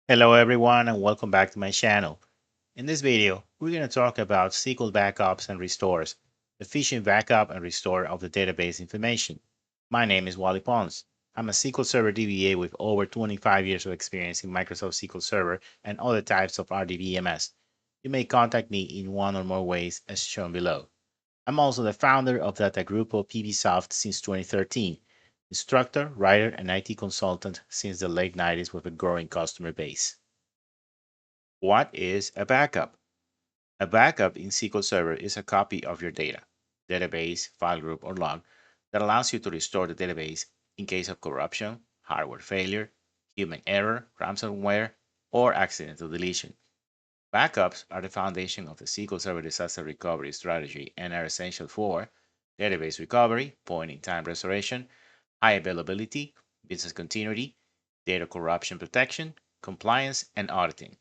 Hello everyone and welcome back to my channel. In this video, we're going to talk about SQL backups and restores, efficient backup and restore of the database information. My name is Wally Pons. I'm a SQL Server DBA with over 25 years of experience in Microsoft SQL Server and other types of RDBMS. You may contact me in one or more ways as shown below. I'm also the founder of Data Grupo PBSoft since 2013, instructor, writer, and IT consultant since the late 90s with a growing customer base. What is a backup? A backup in SQL Server is a copy of your data, database, file group, or log that allows you to restore the database in case of corruption, hardware failure, human error, ransomware, or accidental deletion. Backups are the foundation of the SQL Server disaster recovery strategy and are essential for database recovery, point-in-time restoration, high availability, business continuity, data corruption protection, compliance, and auditing.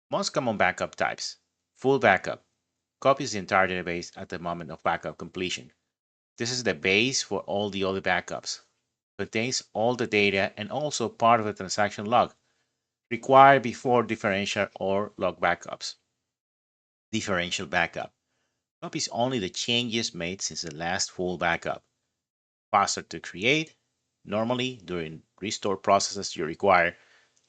Most common backup types. Full backup copies the entire database at the moment of backup completion. This is the base for all the other backups. Contains all the data and also part of the transaction log required before differential or log backups. Differential backup copies only the changes made since the last full backup. Faster to create. Normally, during restore processes, you require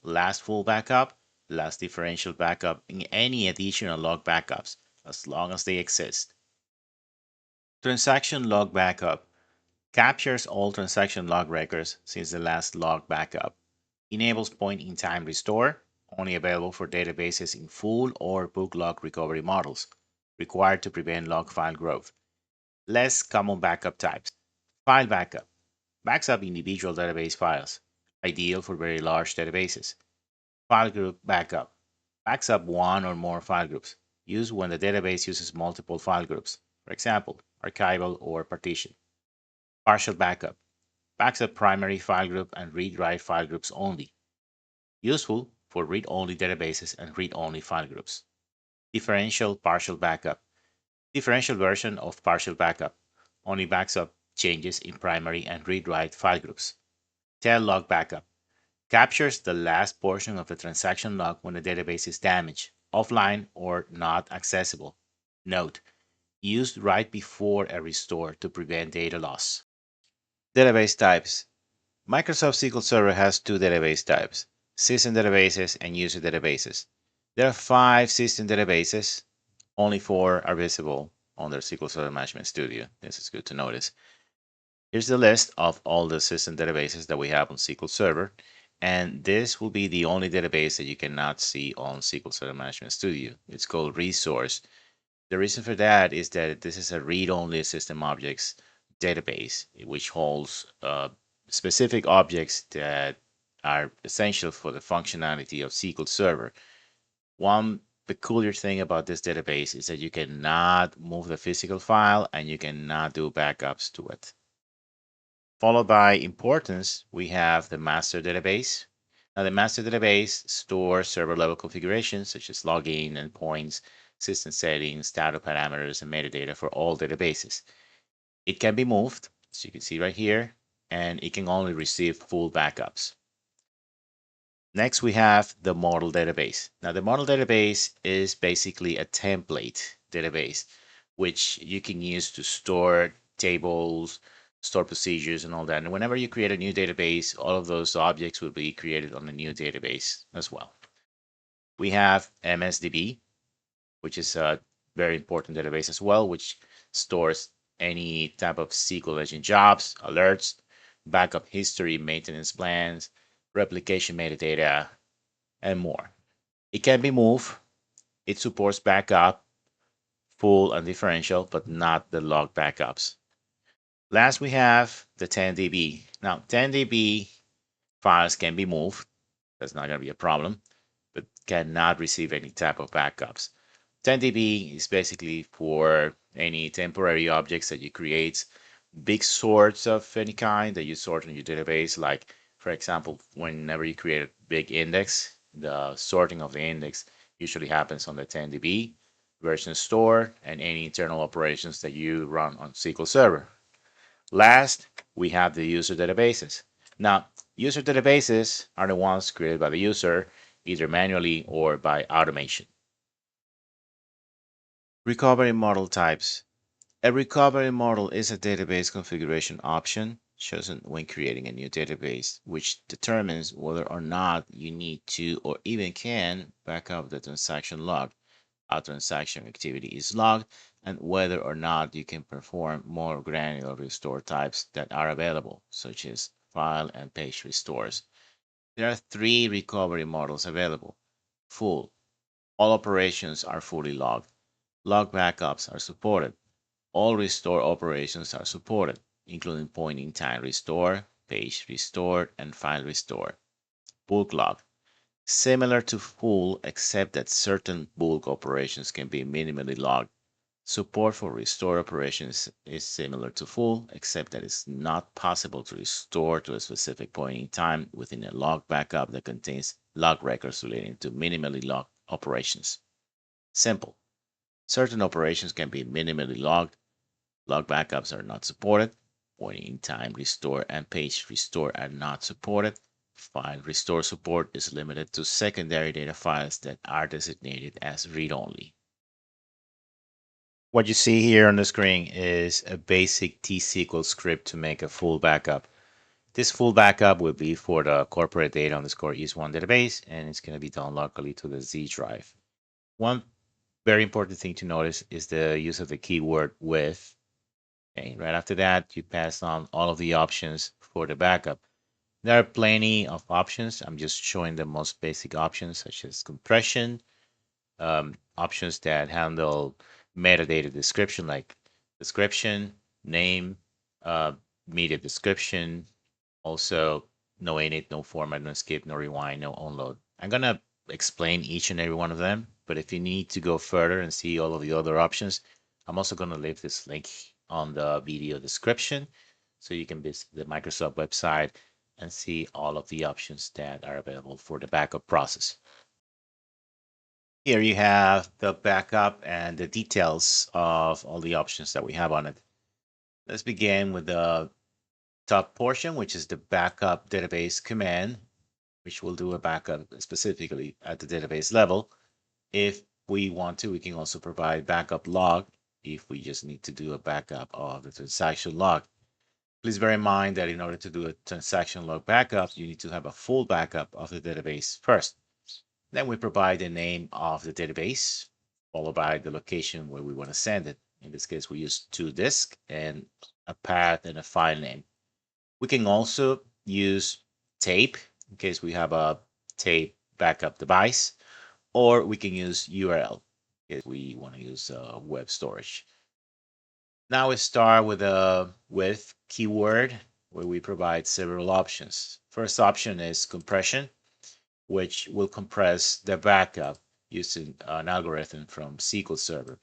last full backup, last differential backup, and any additional log backups as long as they exist. Transaction log backup captures all transaction log records since the last log backup. Enables point-in-time restore, only available for databases in full or book log recovery models, required to prevent log file growth. Less common backup types. File backup backs up individual database files, ideal for very large databases. File group backup backs up one or more file groups, used when the database uses multiple file groups, for example, archival or partition. Partial backup backs up primary file group and read-write file groups only, useful for read-only databases and read-only file groups. Differential partial backup differential version of partial backup only backs up changes in primary and read-write file groups. Tail log backup captures the last portion of the transaction log when the database is damaged, offline, or not accessible. Note: used right before a restore to prevent data loss. Database types. Microsoft SQL Server has two database types: system databases and user databases. There are 5 system databases. Only 4 are visible under SQL Server Management Studio. This is good to notice. Here's the list of all the system databases that we have on SQL Server, and this will be the only database that you cannot see on SQL Server Management Studio. It's called Resource. The reason for that is that this is a read-only system objects database, which holds specific objects that are essential for the functionality of SQL Server. One peculiar thing about this database is that you cannot move the physical file and you cannot do backups to it. Followed by importance, we have the master database. Now, the master database stores server level configurations such as login, endpoints, system settings, data parameters, and metadata for all databases. It can be moved, as you can see right here, and it can only receive full backups. Next, we have the model database. Now, the model database is basically a template database, which you can use to store tables, store procedures, and all that. And whenever you create a new database, all of those objects will be created on the new database as well. We have MSDB, which is a very important database as well, which stores any type of SQL engine jobs, alerts, backup history, maintenance plans, replication metadata, and more. It can be moved. It supports backup, full and differential, but not the log backups. Last, we have the 10DB. Now, 10DB files can be moved. That's not going to be a problem, but cannot receive any type of backups. 10DB is basically for any temporary objects that you create, big sorts of any kind that you sort in your database. Like, for example, whenever you create a big index, the sorting of the index usually happens on the 10DB, version store, and any internal operations that you run on SQL Server. Last, we have the user databases. Now, user databases are the ones created by the user either manually or by automation. Recovery model types. A recovery model is a database configuration option chosen when creating a new database, which determines whether or not you need to or even can back up the transaction log, how transaction activity is logged, and whether or not you can perform more granular restore types that are available, such as file and page restores. There are three recovery models available. Full. All operations are fully logged. Log backups are supported. All restore operations are supported, including point in time restore, page restore, and file restore. Bulk log. Similar to full, except that certain bulk operations can be minimally logged. Support for restore operations is similar to full, except that it's not possible to restore to a specific point in time within a log backup that contains log records relating to minimally logged operations. Simple. Certain operations can be minimally logged. Log backups are not supported. Point in time restore and page restore are not supported. File restore support is limited to secondary data files that are designated as read-only. What you see here on the screen is a basic T-SQL script to make a full backup. This full backup will be for the corporate data underscore is1 database, and it's going to be done locally to the Z drive. One very important thing to notice is the use of the keyword with. Okay, right after that, you pass on all of the options for the backup. There are plenty of options. I'm just showing the most basic options, such as compression, options that handle metadata description like description, name, uh, media description, also no init, no format, no skip, no rewind, no onload. I'm going to explain each and every one of them, but if you need to go further and see all of the other options, I'm also going to leave this link on the video description so you can visit the Microsoft website and see all of the options that are available for the backup process. Here you have the backup and the details of all the options that we have on it. Let's begin with the top portion, which is the backup database command, which will do a backup specifically at the database level. If we want to, we can also provide backup log if we just need to do a backup of the transaction log. Please bear in mind that in order to do a transaction log backup, you need to have a full backup of the database first. Then we provide the name of the database, followed by the location where we want to send it. In this case, we use to disk and a path and a file name. We can also use tape in case we have a tape backup device, or we can use URL if we want to use web storage. Now we start with a with keyword where we provide several options. First option is compression, which will compress the backup using an algorithm from SQL Server.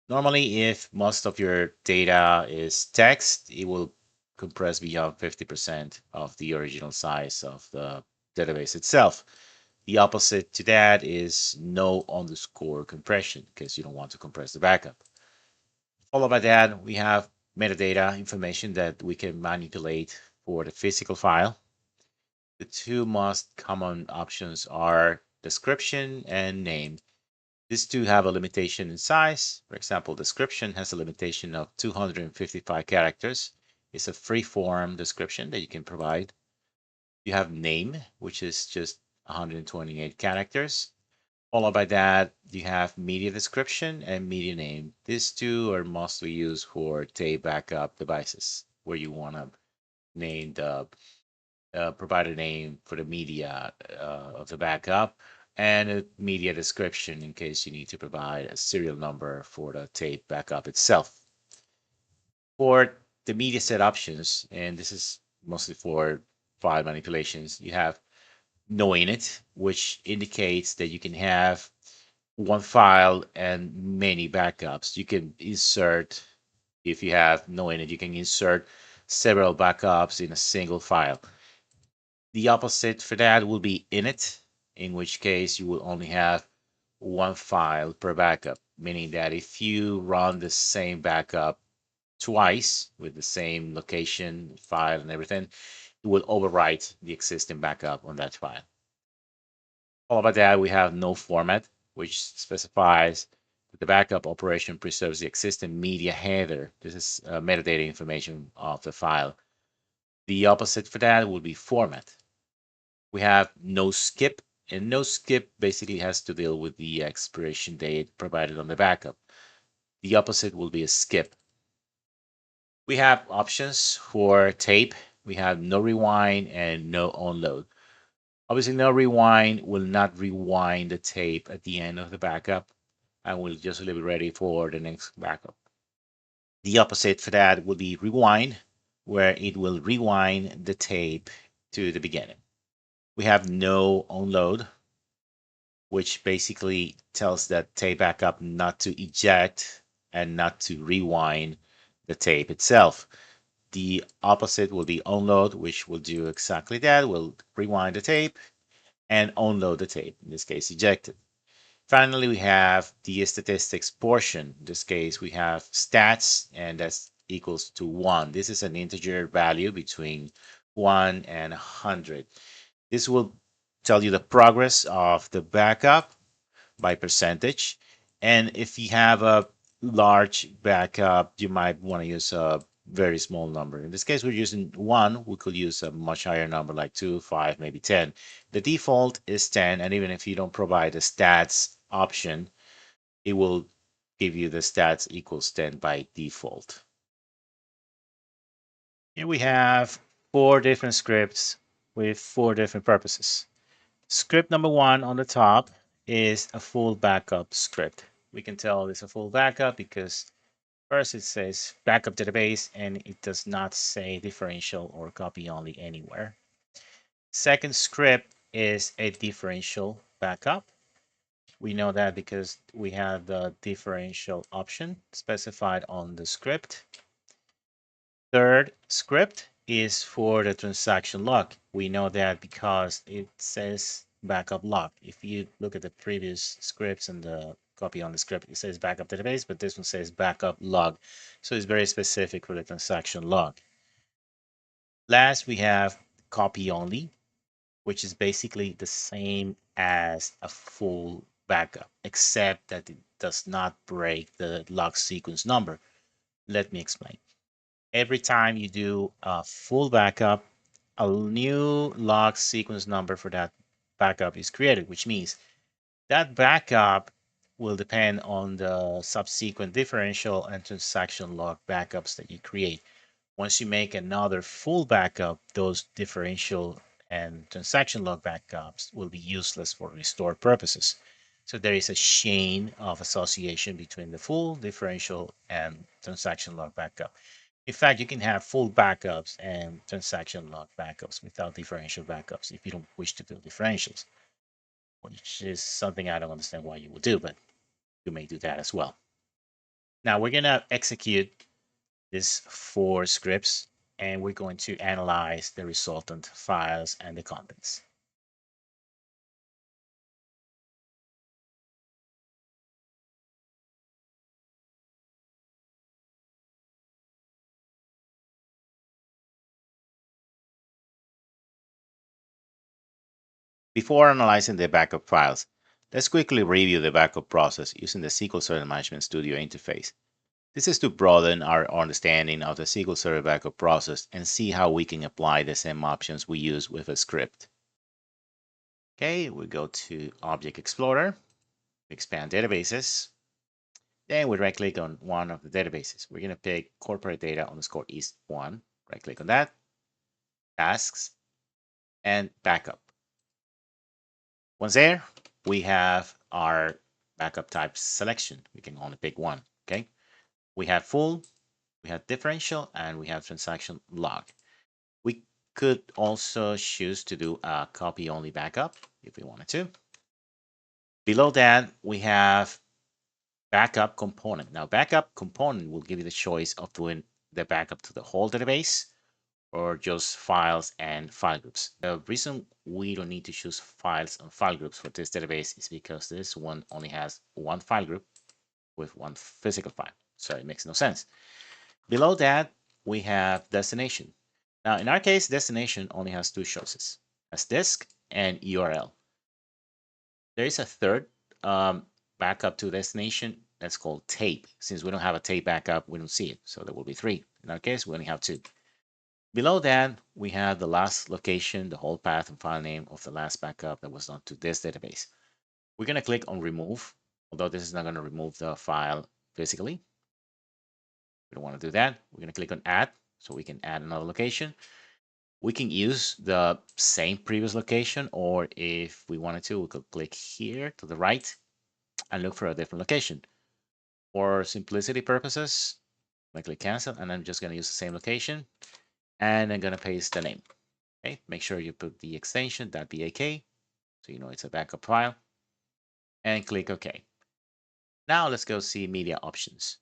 Normally, if most of your data is text, it will compress beyond 50% of the original size of the database itself. The opposite to that is no underscore compression because you don't want to compress the backup. Followed by that, we have metadata information that we can manipulate for the physical file. The two most common options are description and name. These two have a limitation in size. For example, description has a limitation of 255 characters. It's a free form description that you can provide. You have name, which is just 128 characters. Followed by that, you have media description and media name. These two are mostly used for tape backup devices where you want to name the provide a name for the media of the backup and a media description in case you need to provide a serial number for the tape backup itself. For the media set options, and this is mostly for file manipulations, you have no init, which indicates that you can have one file and many backups. You can insert, if you have no init, you can insert several backups in a single file. The opposite for that will be init, in which case you will only have one file per backup, meaning that if you run the same backup twice with the same location, file, and everything, it will overwrite the existing backup on that file. All about that, we have no format, which specifies that the backup operation preserves the existing media header. This is metadata information of the file. The opposite for that would be format. We have no skip, and no skip basically has to deal with the expiration date provided on the backup. The opposite will be a skip. We have options for tape. We have no rewind and no onload. Obviously, no rewind will not rewind the tape at the end of the backup and will just leave it ready for the next backup. The opposite for that would be rewind, where it will rewind the tape to the beginning. We have no onload, which basically tells that tape backup not to eject and not to rewind the tape itself. The opposite will be onload, which will do exactly that. Will rewind the tape and onload the tape, in this case, eject it. Finally, we have the statistics portion. In this case, we have stats, and that's equals to 1. This is an integer value between 1 and 100. This will tell you the progress of the backup by percentage. And if you have a large backup, you might want to use a very small number. In this case, we're using 1. We could use a much higher number like 2, 5, maybe 10. The default is 10, and even if you don't provide a stats option, it will give you the stats equals 10 by default. Here we have 4 different scripts with 4 different purposes. Script number 1 on the top is a full backup script. We can tell it's a full backup because first it says backup database and it does not say differential or copy only anywhere. Second script is a differential backup. We know that because we have the differential option specified on the script. Third script is for the transaction log. We know that because it says backup log. If you look at the previous scripts and the copy on the script, it says backup database, but this one says backup log. So it's very specific for the transaction log. Last, we have copy only, which is basically the same as a full backup, except that it does not break the log sequence number. Let me explain. Every time you do a full backup, a new log sequence number for that backup is created, which means that backup will depend on the subsequent differential and transaction log backups that you create. Once you make another full backup, those differential and transaction log backups will be useless for restore purposes. So there is a chain of association between the full, differential, and transaction log backup. In fact, you can have full backups and transaction log backups without differential backups if you don't wish to do differentials, which is something I don't understand why you would do, but you may do that as well. Now we're going to execute these 4 scripts and we're going to analyze the resultant files and the contents. Before analyzing the backup files, let's quickly review the backup process using the SQL Server Management Studio interface. This is to broaden our understanding of the SQL Server backup process and see how we can apply the same options we use with a script. Okay, we go to Object Explorer, expand databases, then we right click on one of the databases. We're going to pick corporate data underscore east 1, right click on that, tasks, and backup. Once there, we have our backup type selection. We can only pick one. Okay, we have full, we have differential, and we have transaction log. We could also choose to do a copy only backup if we wanted to. Below that, we have backup component. Now, backup component will give you the choice of doing the backup to the whole database or just files and file groups. The reason we don't need to choose files and file groups for this database is because this one only has one file group with one physical file. So it makes no sense. Below that, we have destination. Now, in our case, destination only has 2 choices, as disk and URL. There is a third backup to destination that's called tape. Since we don't have a tape backup, we don't see it. So there will be three. In our case, we only have two. Below that, we have the last location, the whole path and file name of the last backup that was done to this database. We're going to click on remove, although this is not going to remove the file physically. We don't want to do that. We're going to click on add, so we can add another location. We can use the same previous location, or if we wanted to, we could click here to the right and look for a different location. For simplicity purposes, I click cancel, and I'm just going to use the same location, and I'm going to paste the name. Okay, make sure you put the extension .bak, so you know it's a backup file, and click OK. Now let's go see media options.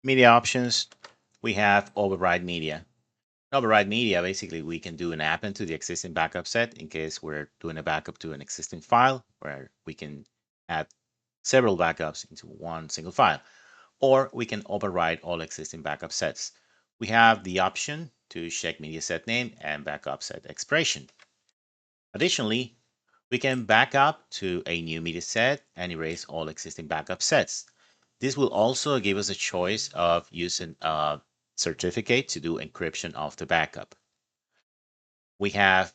Media options, we have override media. Override media, basically, we can do an append to the existing backup set in case we're doing a backup to an existing file where we can add several backups into one single file. Or we can override all existing backup sets. We have the option to check media set name and backup set expiration. Additionally, we can back up to a new media set and erase all existing backup sets. This will also give us a choice of using a certificate to do encryption of the backup. We have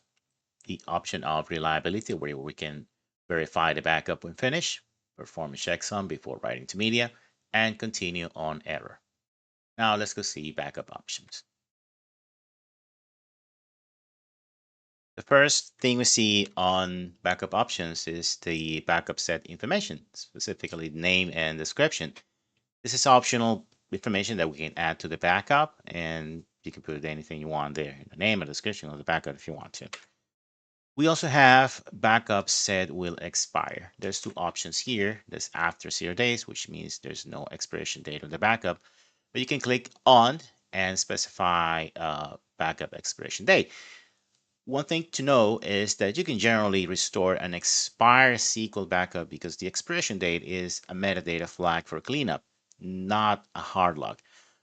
the option of reliability where we can verify the backup when finished, perform a checksum before writing to media, and continue on error. Now let's go see backup options. The first thing we see on backup options is the backup set information, specifically name and description. This is optional information that we can add to the backup, and you can put anything you want there, the name and description of the backup if you want to. We also have backup set will expire. There's two options here. There's after 0 days, which means there's no expiration date on the backup, but you can click on and specify backup expiration date. One thing to know is that you can generally restore an expired SQL backup because the expiration date is a metadata flag for cleanup, not a hard log.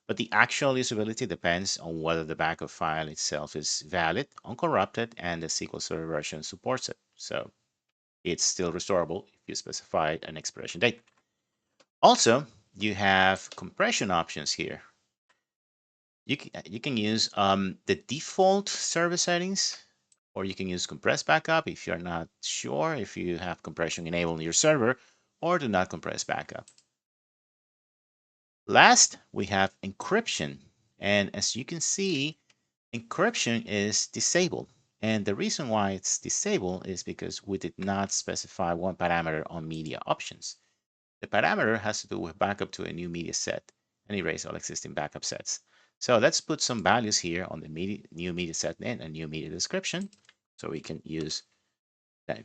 But the actual usability depends on whether the backup file itself is valid, uncorrupted, and the SQL Server version supports it. So it's still restorable if you specify an expiration date. Also, you have compression options here. You can use the default server settings, or you can use compressed backup if you're not sure if you have compression enabled on your server, or do not compress backup. Last, we have encryption. And as you can see, encryption is disabled. And the reason why it's disabled is because we did not specify one parameter on media options. The parameter has to do with backup to a new media set and erase all existing backup sets. So let's put some values here on the new media set name and new media description. So we can use that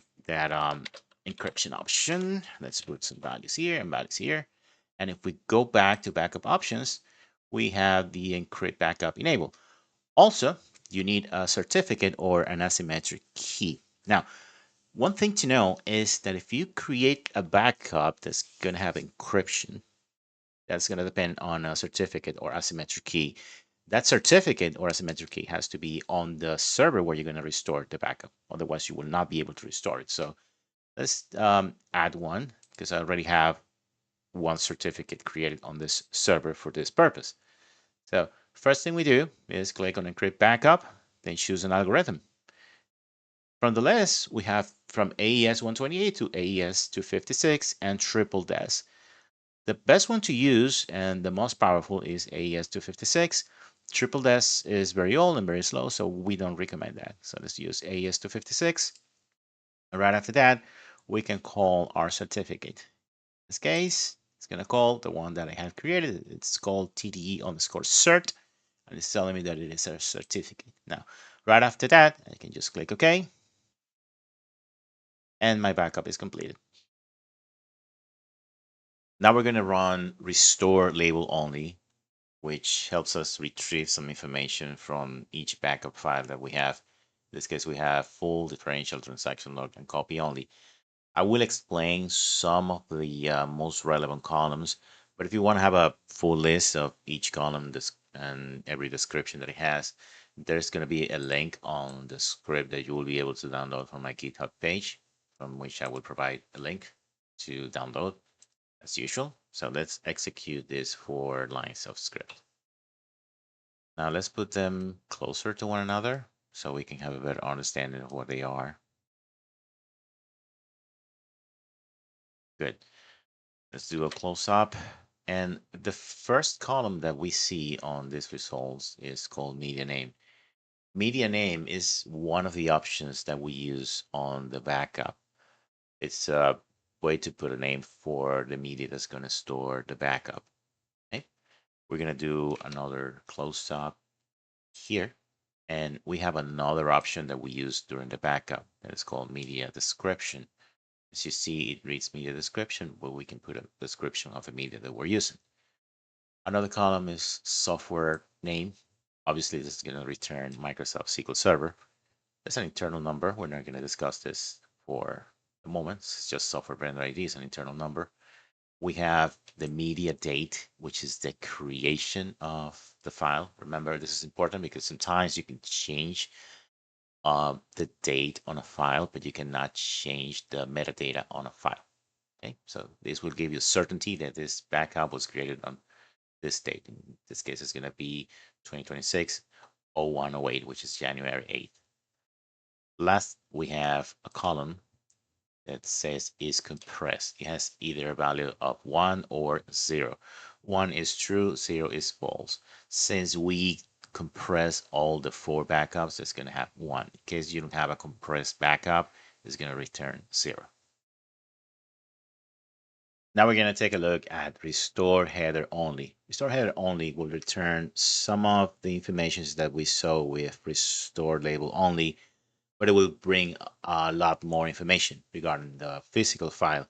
encryption option. Let's put some values here and values here. And if we go back to backup options, we have the encrypt backup enable. Also, you need a certificate or an asymmetric key. Now, one thing to know is that if you create a backup that's going to have encryption, that's going to depend on a certificate or asymmetric key. That certificate or asymmetric key has to be on the server where you're going to restore the backup. Otherwise, you will not be able to restore it. So let's add one because I already have one certificate created on this server for this purpose. So first thing we do is click on encrypt backup, then choose an algorithm. From the list, we have from AES 128 to AES 256 and triple DES. The best one to use and the most powerful is AES 256. Triple DES is very old and very slow, so we don't recommend that. So let's use AES 256. And right after that, we can call our certificate. In this case, it's going to call the one that I have created. It's called TDE underscore cert, and it's telling me that it is a certificate. Now, right after that, I can just click OK, and my backup is completed. Now we're going to run restore label only, which helps us retrieve some information from each backup file that we have. In this case, we have full differential transaction log and copy only. I will explain some of the most relevant columns, but if you want to have a full list of each column and every description that it has, there's going to be a link on the script that you will be able to download from my GitHub page, from which I will provide a link to download as usual. So let's execute this 4 lines of script. Now let's put them closer to one another so we can have a better understanding of what they are. Good. Let's do a close up. And the first column that we see on these results is called media name. Media name is one of the options that we use on the backup. It's a way to put a name for the media that's going to store the backup. Okay? We're going to do another close up here. And we have another option that we use during the backup that is called media description. As you see, it reads media description, but we can put a description of the media that we're using. Another column is software name. Obviously, this is going to return Microsoft SQL Server. That's an internal number. We're not going to discuss this for the moment. It's just software vendor ID is an internal number. We have the media date, which is the creation of the file. Remember, this is important because sometimes you can change the date on a file, but you cannot change the metadata on a file. Okay, so this will give you certainty that this backup was created on this date. In this case, it's going to be 2026-0108, which is January 8th. Last, we have a column that says is compressed. It has either a value of 1 or 0. 1 is true, 0 is false. Since we compress all the 4 backups, it's going to have 1. In case you don't have a compressed backup, it's going to return 0. Now we're going to take a look at restore header only. Restore header only will return some of the information that we saw with restore label only, but it will bring a lot more information regarding the physical file.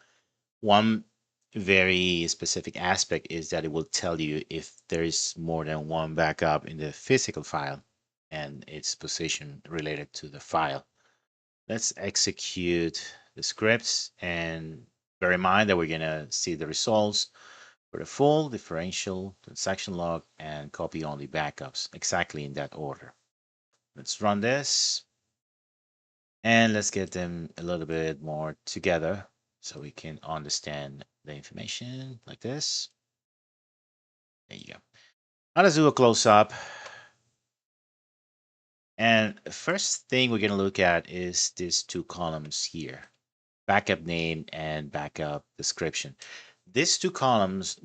One very specific aspect is that it will tell you if there is more than one backup in the physical file and its position related to the file. Let's execute the scripts and bear in mind that we're going to see the results for the full, differential, transaction log, and copy only backups exactly in that order. Let's run this and let's get them a little bit more together so we can understand the information like this. There you go. Now let's do a close up. And the first thing we're going to look at is these 2 columns here, backup name and backup description. These 2 columns,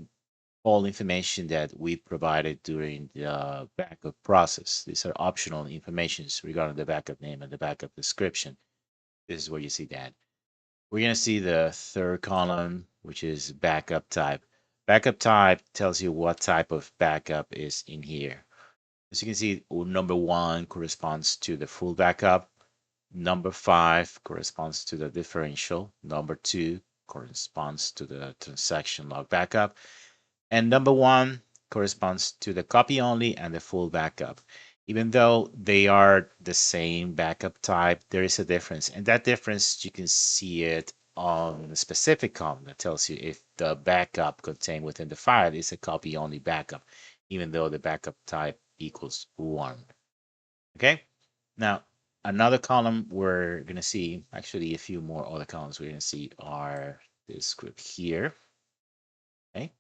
all information that we provided during the backup process. These are optional informations regarding the backup name and the backup description. This is where you see that. We're going to see the 3rd column, which is backup type. Backup type tells you what type of backup is in here. As you can see, number 1 corresponds to the full backup. Number 5 corresponds to the differential. Number 2 corresponds to the transaction log backup. And number 1 corresponds to the copy only and the full backup. Even though they are the same backup type, there is a difference. And that difference, you can see it on the specific column that tells you if the backup contained within the file is a copy only backup, even though the backup type equals 1. Okay, now another column we're going to see, actually a few more other columns we're going to see are this group here. Okay,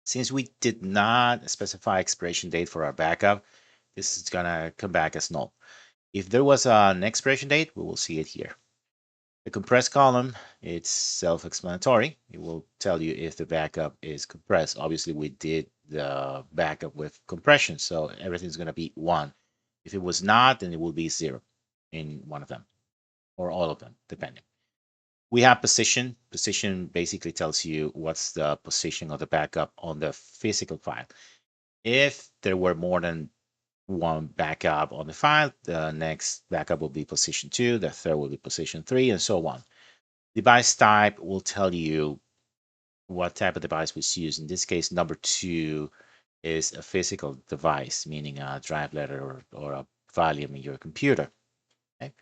since we did not specify expiration date for our backup, this is going to come back as null. If there was an expiration date, we will see it here. The compressed column, it's self-explanatory. It will tell you if the backup is compressed. Obviously, we did the backup with compression, so everything's going to be 1. If it was not, then it will be 0 in one of them, or all of them, depending. We have position. Position basically tells you what's the position of the backup on the physical file. If there were more than one backup on the file, the next backup will be position 2, the third will be position 3, and so on. Device type will tell you what type of device was used. In this case, number 2 is a physical device, meaning a drive letter or a volume in your computer. Okay.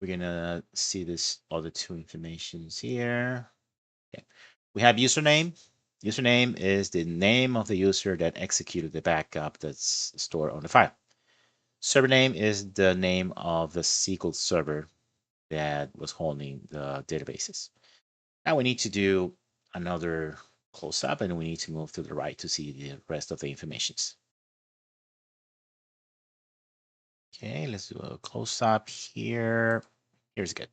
We're gonna see this other 2 informations here. Okay. We have username. Username is the name of the user that executed the backup that's stored on the file. Server name is the name of the SQL server that was holding the databases. Now we need to do another close up and we need to move to the right to see the rest of the informations. Okay, let's do a close up here. Here's good.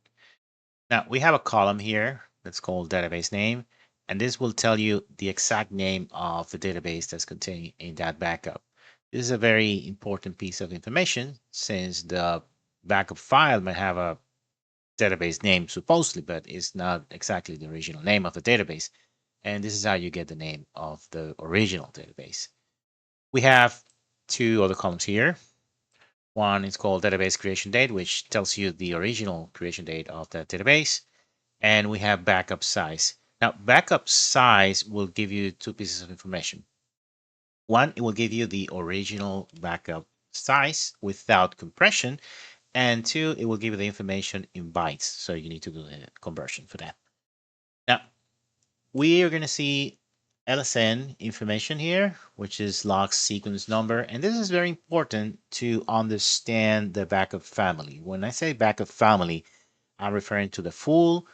Now we have a column here that's called database name, and this will tell you the exact name of the database that's contained in that backup. This is a very important piece of information since the backup file might have a database name supposedly, but it's not exactly the original name of the database. And this is how you get the name of the original database. We have two other columns here. One is called database creation date, which tells you the original creation date of that database. And we have backup size. Now, backup size will give you two pieces of information. One, it will give you the original backup size without compression. And two, it will give you the information in bytes. So you need to do the conversion for that. Now, we are going to see LSN information here, which is log sequence number. And this is very important to understand the backup family. When I say backup family, I'm referring to the full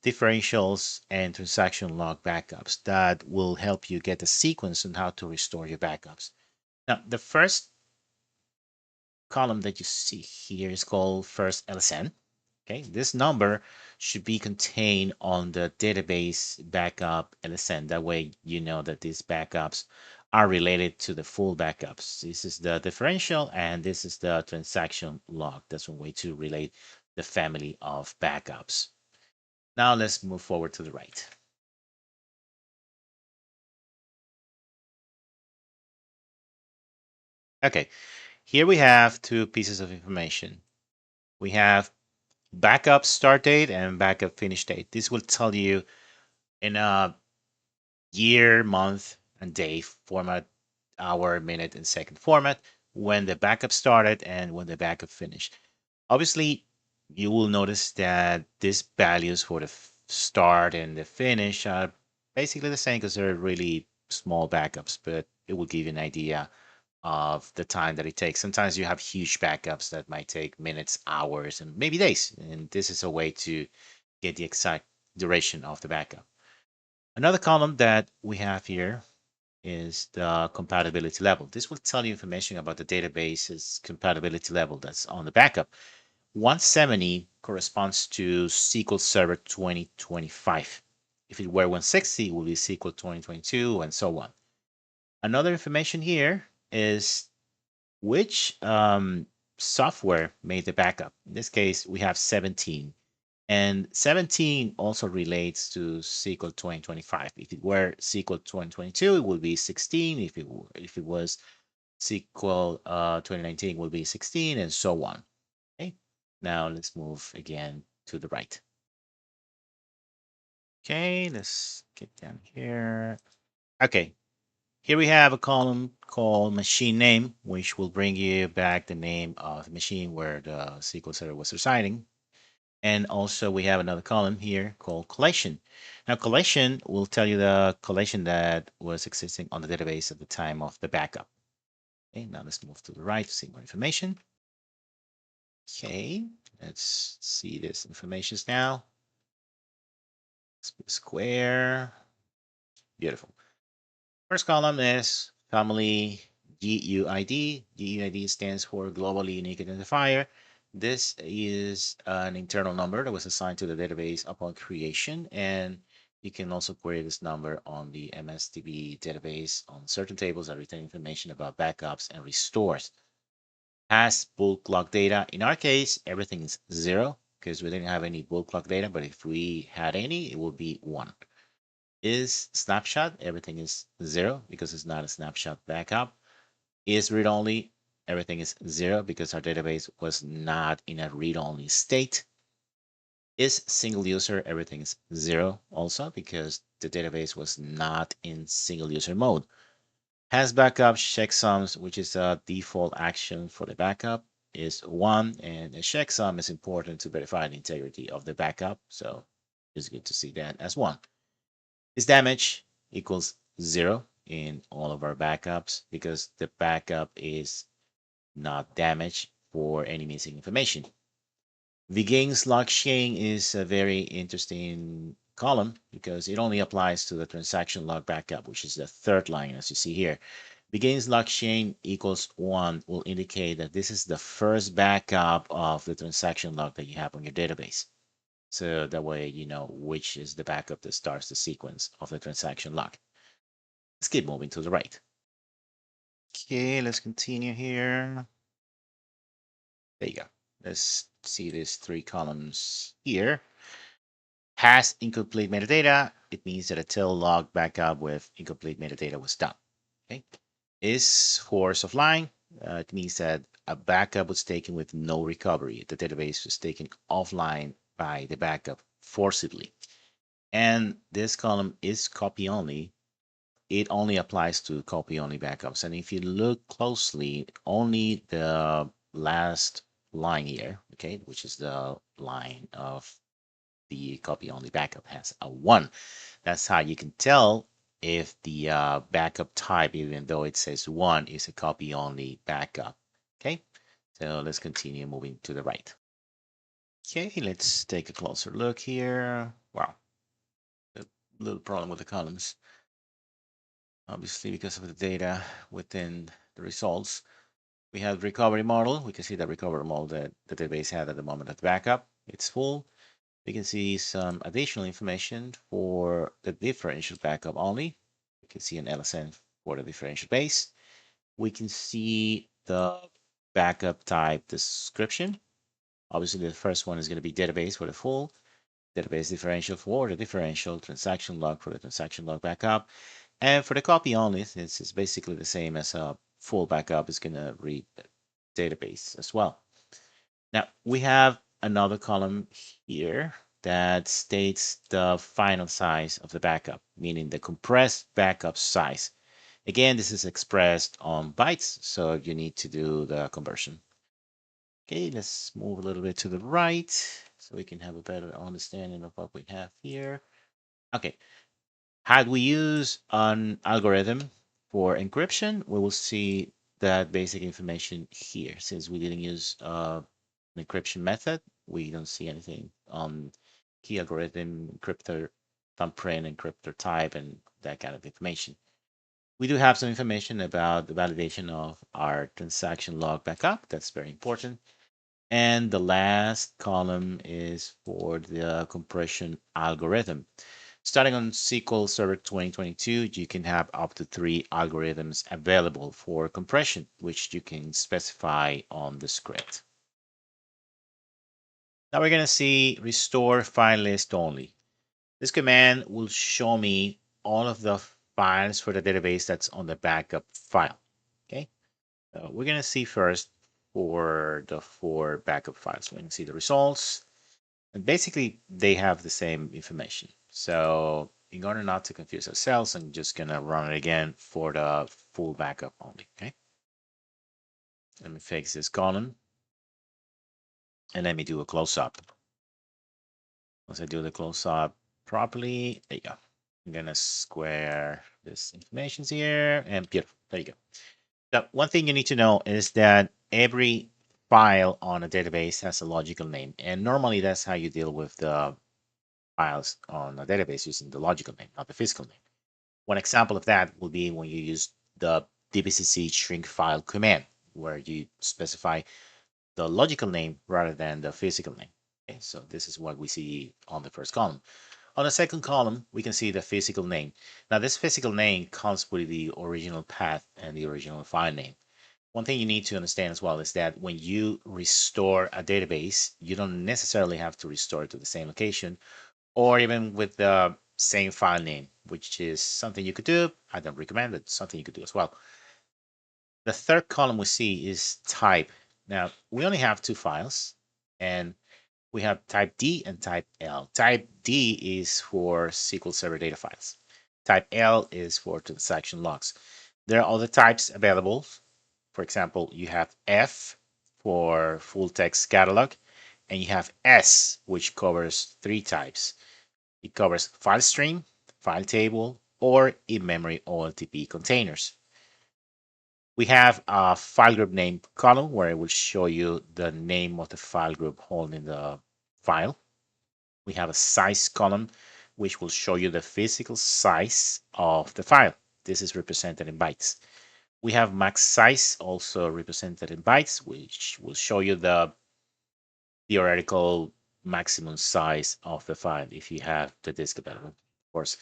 differentials and transaction log backups that will help you get a sequence on how to restore your backups. Now, the first column that you see here is called first LSN. Okay, this number should be contained on the database backup LSN. That way, you know that these backups are related to the full backups. This is the differential and this is the transaction log. That's one way to relate the family of backups. Now let's move forward to the right. Okay, here we have two pieces of information. We have backup start date and backup finish date. This will tell you in a year, month, and day format, hour, minute, and second format when the backup started and when the backup finished. Obviously, you will notice that these values for the start and the finish are basically the same because they're really small backups, but it will give you an idea of the time that it takes. Sometimes you have huge backups that might take minutes, hours, and maybe days. And this is a way to get the exact duration of the backup. Another column that we have here is the compatibility level. This will tell you information about the database's compatibility level that's on the backup. 170 corresponds to SQL Server 2025. If it were 160, it will be SQL 2022 and so on. Another information here is which software made the backup. In this case, we have 17. And 17 also relates to SQL 2025. If it were SQL 2022, it would be 16. If it was SQL 2019, it would be 16, and so on. Okay. Now let's move again to the right. Okay, let's get down here. Okay, here we have a column called machine name, which will bring you back the name of the machine where the SQL Server was residing. And also we have another column here called collection. Now collection will tell you the collection that was existing on the database at the time of the backup. Okay, now let's move to the right to see more information. Okay, let's see this information now. Let's put a square. Beautiful. First column is family GUID. GUID stands for Globally Unique Identifier. This is an internal number that was assigned to the database upon creation, and you can also query this number on the MSDB database on certain tables that retain information about backups and restores. Has bulk log data. In our case, everything is 0 because we didn't have any bulk log data, but if we had any, it would be 1. Is snapshot, everything is 0 because it's not a snapshot backup. Is read-only, everything is 0 because our database was not in a read-only state. Is single user, everything is 0 also because the database was not in single user mode. Has backup checksums, which is a default action for the backup, is 1, and a checksum is important to verify the integrity of the backup, so it's good to see that as 1. Is damage equals 0 in all of our backups because the backup is not damaged for any missing information. The gains log chain is a very interesting column because it only applies to the transaction log backup, which is the third line as you see here. Begins log chain equals 1 will indicate that this is the first backup of the transaction log that you have on your database. So that way you know which is the backup that starts the sequence of the transaction log. Let's keep moving to the right. Okay, let's continue here. There you go. Let's see these 3 columns here. Has incomplete metadata, it means that a tail log backup with incomplete metadata was done. Okay. Is force offline, it means that a backup was taken with no recovery. The database was taken offline by the backup forcibly. And this column is copy only. It only applies to copy only backups. And if you look closely, only the last line here, okay, which is the line of the copy only backup has a 1. That's how you can tell if the backup type, even though it says 1, is a copy only backup. Okay, so let's continue moving to the right. Okay, let's take a closer look here. Wow, a little problem with the columns, obviously because of the data within the results. We have recovery model. We can see the recovery model that the database had at the moment of the backup. It's full. We can see some additional information for the differential backup only. We can see an LSN for the differential base. We can see the backup type description. Obviously, the first one is going to be database for the full, database differential for the differential, transaction log for the transaction log backup. And for the copy only, since it's basically the same as a full backup, it's going to read the database as well. Now, we have another column here that states the final size of the backup, meaning the compressed backup size. Again, this is expressed on bytes, so you need to do the conversion. Okay, let's move a little bit to the right so we can have a better understanding of what we have here. Okay, had we use an algorithm for encryption, we will see that basic information here. Since we didn't use an encryption method, we don't see anything on key algorithm, encryptor, thumbprint, encryptor type, and that kind of information. We do have some information about the validation of our transaction log backup. That's very important. And the last column is for the compression algorithm. Starting on SQL Server 2022, you can have up to 3 algorithms available for compression, which you can specify on the script. Now we're going to see restore file list only. This command will show me all of the files for the database that's on the backup file. Okay, we're going to see first for the 4 backup files. We're going to see the results. And basically, they have the same information. So in order not to confuse ourselves, I'm just going to run it again for the full backup only. Okay. Let me fix this column. And let me do a close-up. Once I do the close-up properly, there you go. I'm going to square this information here. And beautiful. There you go. Now, one thing you need to know is that every file on a database has a logical name. And normally that's how you deal with the files on a database using the logical name, not the physical name. One example of that will be when you use the dbcc shrink file command, where you specify the logical name rather than the physical name. Okay, so this is what we see on the first column. On the second column, we can see the physical name. Now, this physical name comes with the original path and the original file name. One thing you need to understand as well is that when you restore a database, you don't necessarily have to restore it to the same location or even with the same file name, which is something you could do. I don't recommend it. Something you could do as well. The third column we see is type. Now, we only have 2 files, and we have type D and type L. Type D is for SQL Server data files. Type L is for transaction logs. There are other types available. For example, you have F for full text catalog, and you have S, which covers 3 types. It covers file stream, file table, or in-memory OLTP containers. We have a file group name column where it will show you the name of the file group holding the file. We have a size column, which will show you the physical size of the file. This is represented in bytes. We have max size, also represented in bytes, which will show you the theoretical maximum size of the file if you have the disk available, of course.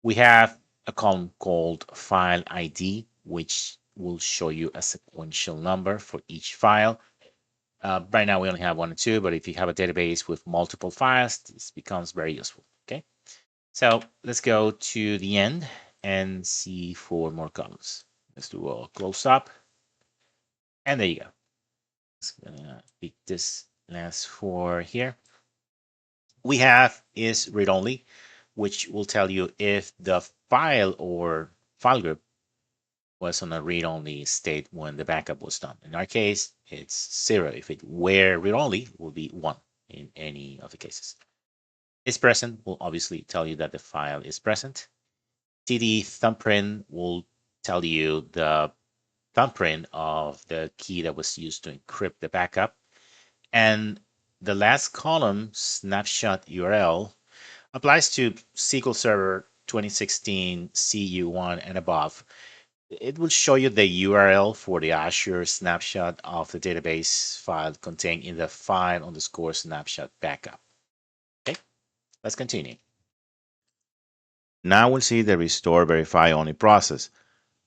We have a column called file ID, which will show you a sequential number for each file. Right now we only have one or two, but if you have a database with multiple files, this becomes very useful. Okay, so let's go to the end and see 4 more columns. Let's do a close up, and there you go. It's gonna pick this last 4 here. We have is read only, which will tell you if the file or file group was on a read-only state when the backup was done. In our case, it's 0. If it were read-only, it will be 1 in any of the cases. Is present will obviously tell you that the file is present. TD thumbprint will tell you the thumbprint of the key that was used to encrypt the backup. And the last column, snapshot URL, applies to SQL Server 2016 CU1 and above. It will show you the URL for the Azure snapshot of the database file contained in the file underscore snapshot backup. Okay, let's continue. Now we'll see the restore verify only process.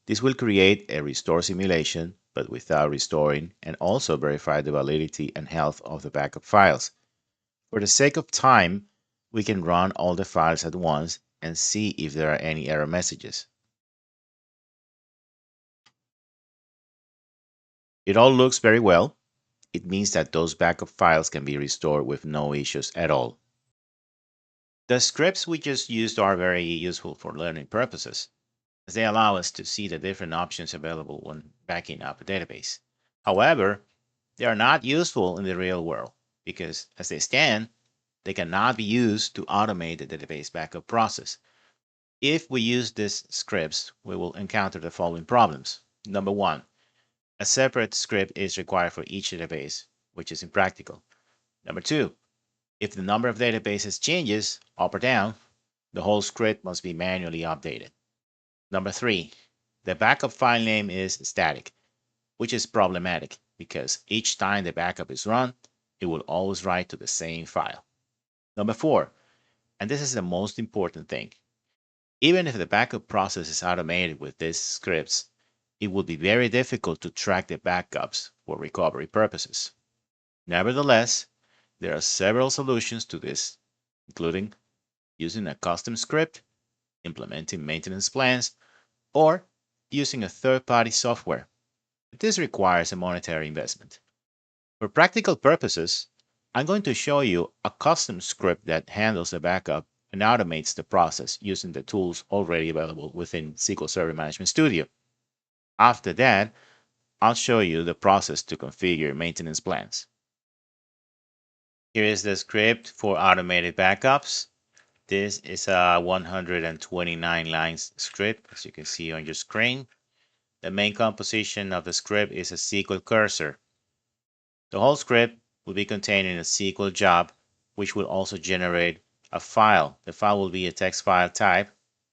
This will create a restore simulation, but without restoring, and also verify the validity and health of the backup files. For the sake of time, we can run all the files at once and see if there are any error messages. It all looks very well. It means that those backup files can be restored with no issues at all. The scripts we just used are very useful for learning purposes, as they allow us to see the different options available when backing up a database. However, they are not useful in the real world because, as they stand, they cannot be used to automate the database backup process. If we use these scripts, we will encounter the following problems. Number 1, a separate script is required for each database, which is impractical. Number 2, if the number of databases changes up or down, the whole script must be manually updated. Number 3, the backup file name is static, which is problematic because each time the backup is run, it will always write to the same file. Number 4, and this is the most important thing, even if the backup process is automated with these scripts, it will be very difficult to track the backups for recovery purposes. Nevertheless, there are several solutions to this, including using a custom script, implementing maintenance plans, or using a third-party software. This requires a monetary investment. For practical purposes, I'm going to show you a custom script that handles the backup and automates the process using the tools already available within SQL Server Management Studio. After that, I'll show you the process to configure maintenance plans. Here is the script for automated backups. This is a 129 lines script, as you can see on your screen. The main composition of the script is a SQL cursor. The whole script will be contained in a SQL job, which will also generate a file. The file will be a text file type,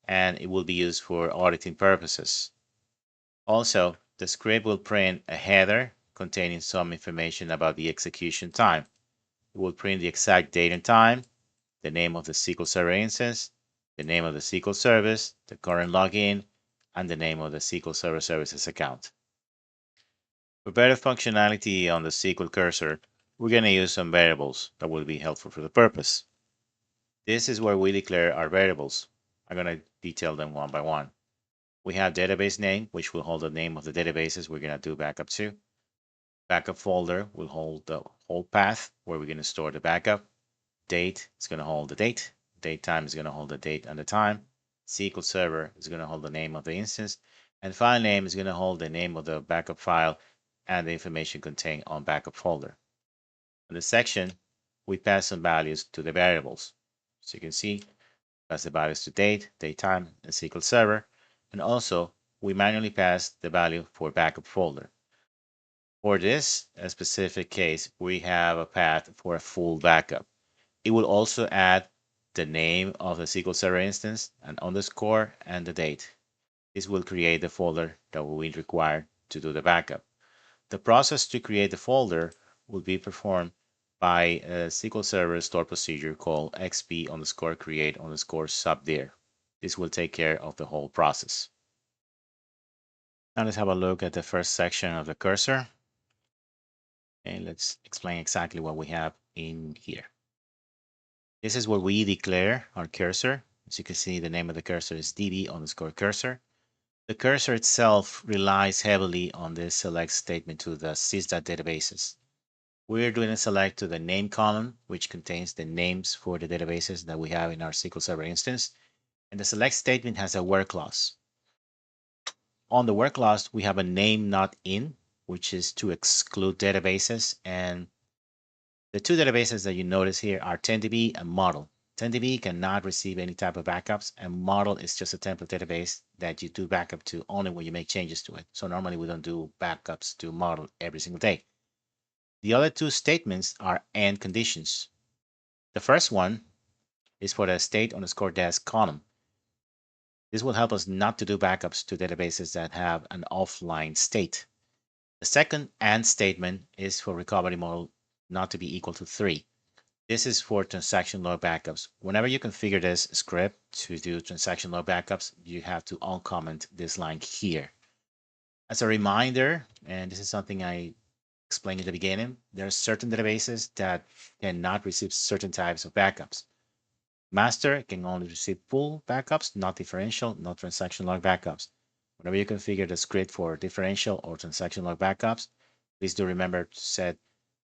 and it will be used for auditing purposes. Also, the script will print a header containing some information about the execution time. It will print the exact date and time, the name of the SQL Server instance, the name of the SQL service, the current login, and the name of the SQL Server Services account. For better functionality on the SQL cursor, we're going to use some variables that will be helpful for the purpose. This is where we declare our variables. I'm going to detail them one by one. We have database name, which will hold the name of the databases we're going to do backup to. Backup folder will hold the whole path where we're going to store the backup. Date is going to hold the date. Date time is going to hold the date and the time. SQL Server is going to hold the name of the instance. And file name is going to hold the name of the backup file and the information contained on backup folder. In this section, we pass some values to the variables. So you can see pass the values to date, time, and SQL Server, and also we manually pass the value for backup folder. For this specific case, we have a path for a full backup. It will also add the name of the SQL Server instance, an underscore, and the date. This will create the folder that will be required to do the backup. The process to create the folder will be performed by a SQL Server store procedure called xp_create_subdir. This will take care of the whole process. Now let's have a look at the first section of the cursor. And let's explain exactly what we have in here. This is where we declare our cursor. As you can see, the name of the cursor is db_cursor. The cursor itself relies heavily on this select statement to the sys.databases. We're doing a select to the name column, which contains the names for the databases that we have in our SQL Server instance. And the select statement has a where clause. On the where clause, we have a name not in, which is to exclude databases. And the two databases that you notice here are 10DB and Model. 10DB cannot receive any type of backups, and Model is just a template database that you do backup to only when you make changes to it. So normally we don't do backups to Model every single day. The other two statements are AND conditions. The first one is for the state_desk column. This will help us not to do backups to databases that have an offline state. The second AND statement is for recovery model not to be equal to 3. This is for transaction log backups. Whenever you configure this script to do transaction log backups, you have to uncomment this line here. As a reminder, and this is something I explained in the beginning, there are certain databases that cannot receive certain types of backups. Master can only receive full backups, not differential, not transaction log backups. Whenever you configure the script for differential or transaction log backups, please do remember to set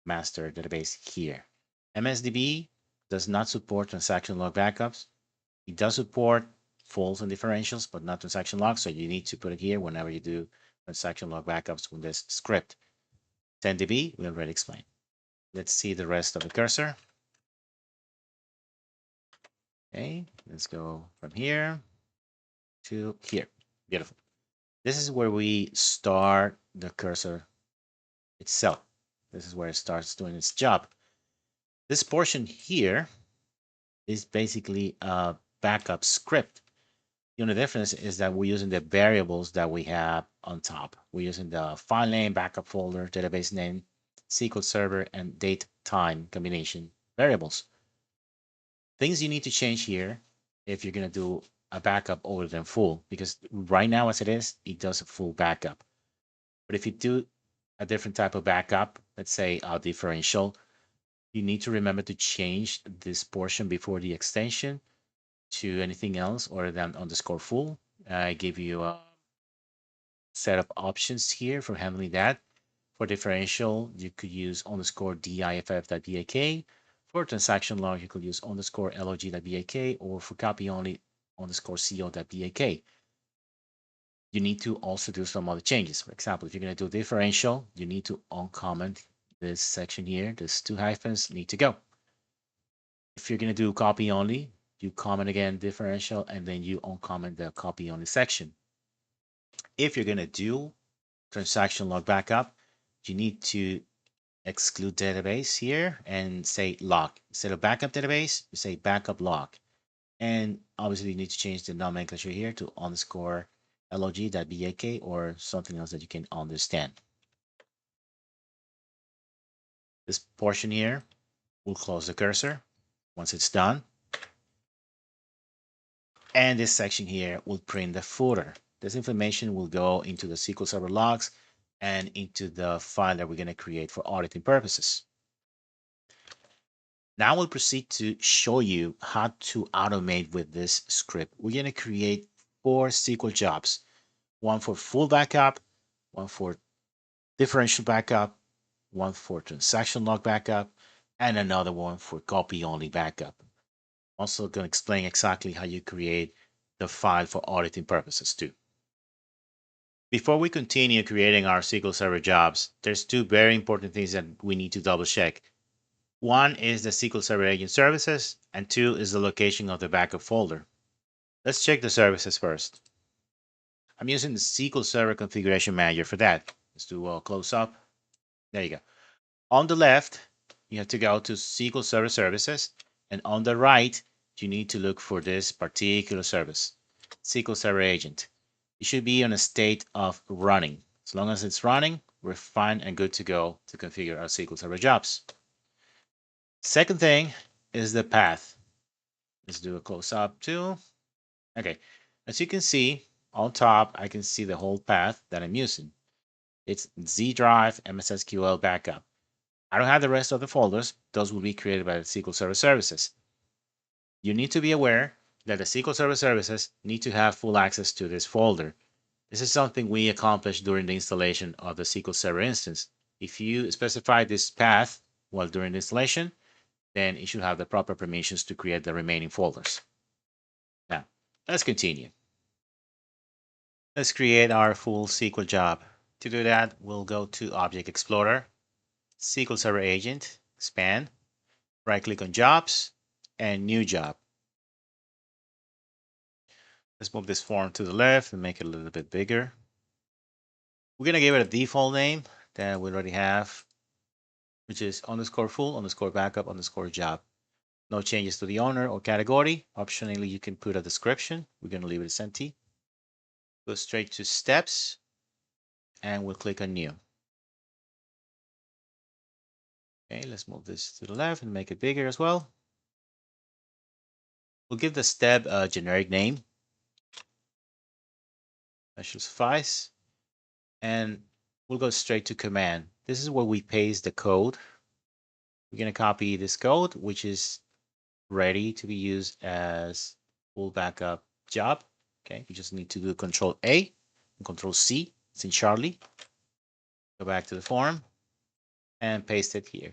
master database here. MSDB does not support transaction log backups. It does support fulls and differentials, but not transaction logs. So you need to put it here whenever you do transaction log backups with this script. 10DB, we already explained. Let's see the rest of the cursor. Okay, let's go from here to here. Beautiful. This is where we start the cursor itself. This is where it starts doing its job. This portion here is basically a backup script. The only difference is that we're using the variables that we have on top. We're using the file name, backup folder, database name, SQL Server, and date time combination variables. Things you need to change here if you're going to do a backup other than full, because right now as it is, it does a full backup. But if you do a different type of backup, let's say a differential, you need to remember to change this portion before the extension to anything else other than _full. I give you a set of options here for handling that. For differential, you could use _diff.bak. For transaction log, you could use _log.bak, or for copy only _co.bak. You need to also do some other changes. For example, if you're going to do differential, you need to uncomment this section here. These two hyphens need to go. If you're going to do copy only, you comment again differential, and then you uncomment the copy only section. If you're going to do transaction log backup, you need to exclude database here and say log. Instead of backup database, you say backup log. And obviously you need to change the nomenclature here to _log.bak or something else that you can understand. This portion here will close the cursor once it's done. And this section here will print the footer. This information will go into the SQL Server logs and into the file that we're going to create for auditing purposes. Now we'll proceed to show you how to automate with this script. We're going to create 4 SQL jobs, one for full backup, one for differential backup, one for transaction log backup, and another one for copy only backup. I'm also going to explain exactly how you create the file for auditing purposes too. Before we continue creating our SQL Server jobs, there's 2 very important things that we need to double check. One is the SQL Server agent services, and 2 is the location of the backup folder. Let's check the services first. I'm using the SQL Server Configuration Manager for that. Let's do a close up. There you go. On the left, you have to go to SQL Server Services, and on the right, you need to look for this particular service, SQL Server Agent. It should be in a state of running. As long as it's running, we're fine and good to go to configure our SQL Server jobs. Second thing is the path. Let's do a close up too. Okay, as you can see on top, I can see the whole path that I'm using. It's Z drive, MySQL backup. I don't have the rest of the folders. Those will be created by the SQL Server Services. You need to be aware that the SQL Server Services need to have full access to this folder. This is something we accomplished during the installation of the SQL Server instance. If you specify this path while during the installation, then it should have the proper permissions to create the remaining folders. Now, let's continue. Let's create our full SQL job. To do that, we'll go to Object Explorer, SQL Server Agent, expand, right-click on Jobs, and New Job. Let's move this form to the left and make it a little bit bigger. We're going to give it a default name that we already have, which is underscore full, underscore backup, underscore job. No changes to the owner or category. Optionally, you can put a description. We're going to leave it as empty. Go straight to steps, and we'll click on new. Okay, let's move this to the left and make it bigger as well. We'll give the step a generic name. That should suffice. And we'll go straight to command. This is where we paste the code. We're going to copy this code, which is ready to be used as full backup job. Okay, we just need to do Control A and Control C. It's in Charlie. Go back to the form and paste it here.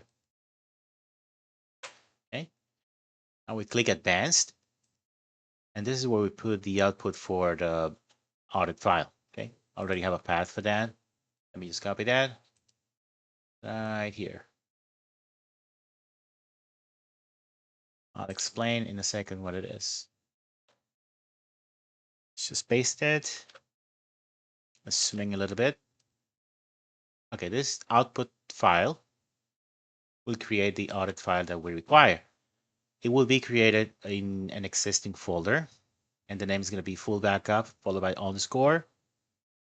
Okay, now we click Advanced, and this is where we put the output for the audit file. Okay, I already have a path for that. Let me just copy that right here. I'll explain in a second what it is. Let's just paste it. Let's swing a little bit. Okay, this output file will create the audit file that we require. It will be created in an existing folder, and the name is going to be full backup followed by underscore,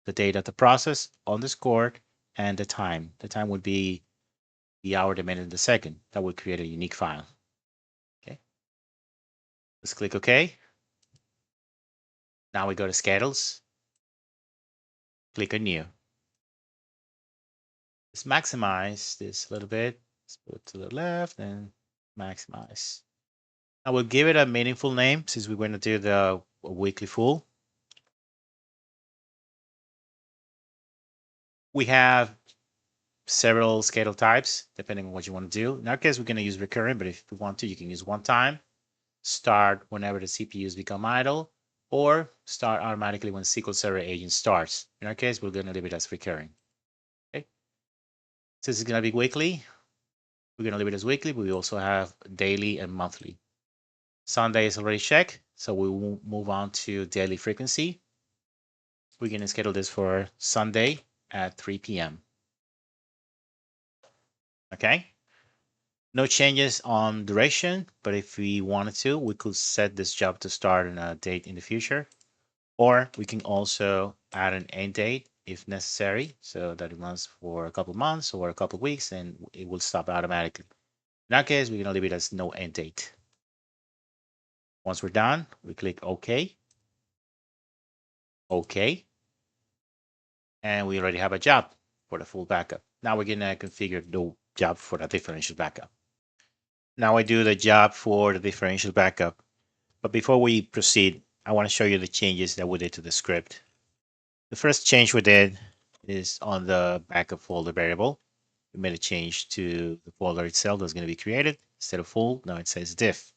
the date of the process, underscore, and the time. The time would be the hour, the minute, and the second. That would create a unique file. Okay. Let's click OK. Now we go to schedules. Click on new. Let's maximize this a little bit. Let's put it to the left and maximize. I will give it a meaningful name since we're going to do the weekly full. We have several schedule types depending on what you want to do. In our case, we're going to use recurring, but if you want to, you can use one time, start whenever the CPUs become idle, or start automatically when SQL Server Agent starts. In our case, we're going to leave it as recurring. Okay. Since it's going to be weekly, we're going to leave it as weekly, but we also have daily and monthly. Sunday is already checked, so we will move on to daily frequency. We're going to schedule this for Sunday at 3 p.m. Okay. No changes on duration, but if we wanted to, we could set this job to start on a date in the future, or we can also add an end date if necessary, so that it runs for a couple of months or a couple of weeks, and it will stop automatically. In that case, we're going to leave it as no end date. Once we're done, we click OK. OK. And we already have a job for the full backup. Now we're going to configure the job for the differential backup. Now I do the job for the differential backup. But before we proceed, I want to show you the changes that we did to the script. The first change we did is on the backup folder variable. We made a change to the folder itself that's going to be created. Instead of full, now it says diff.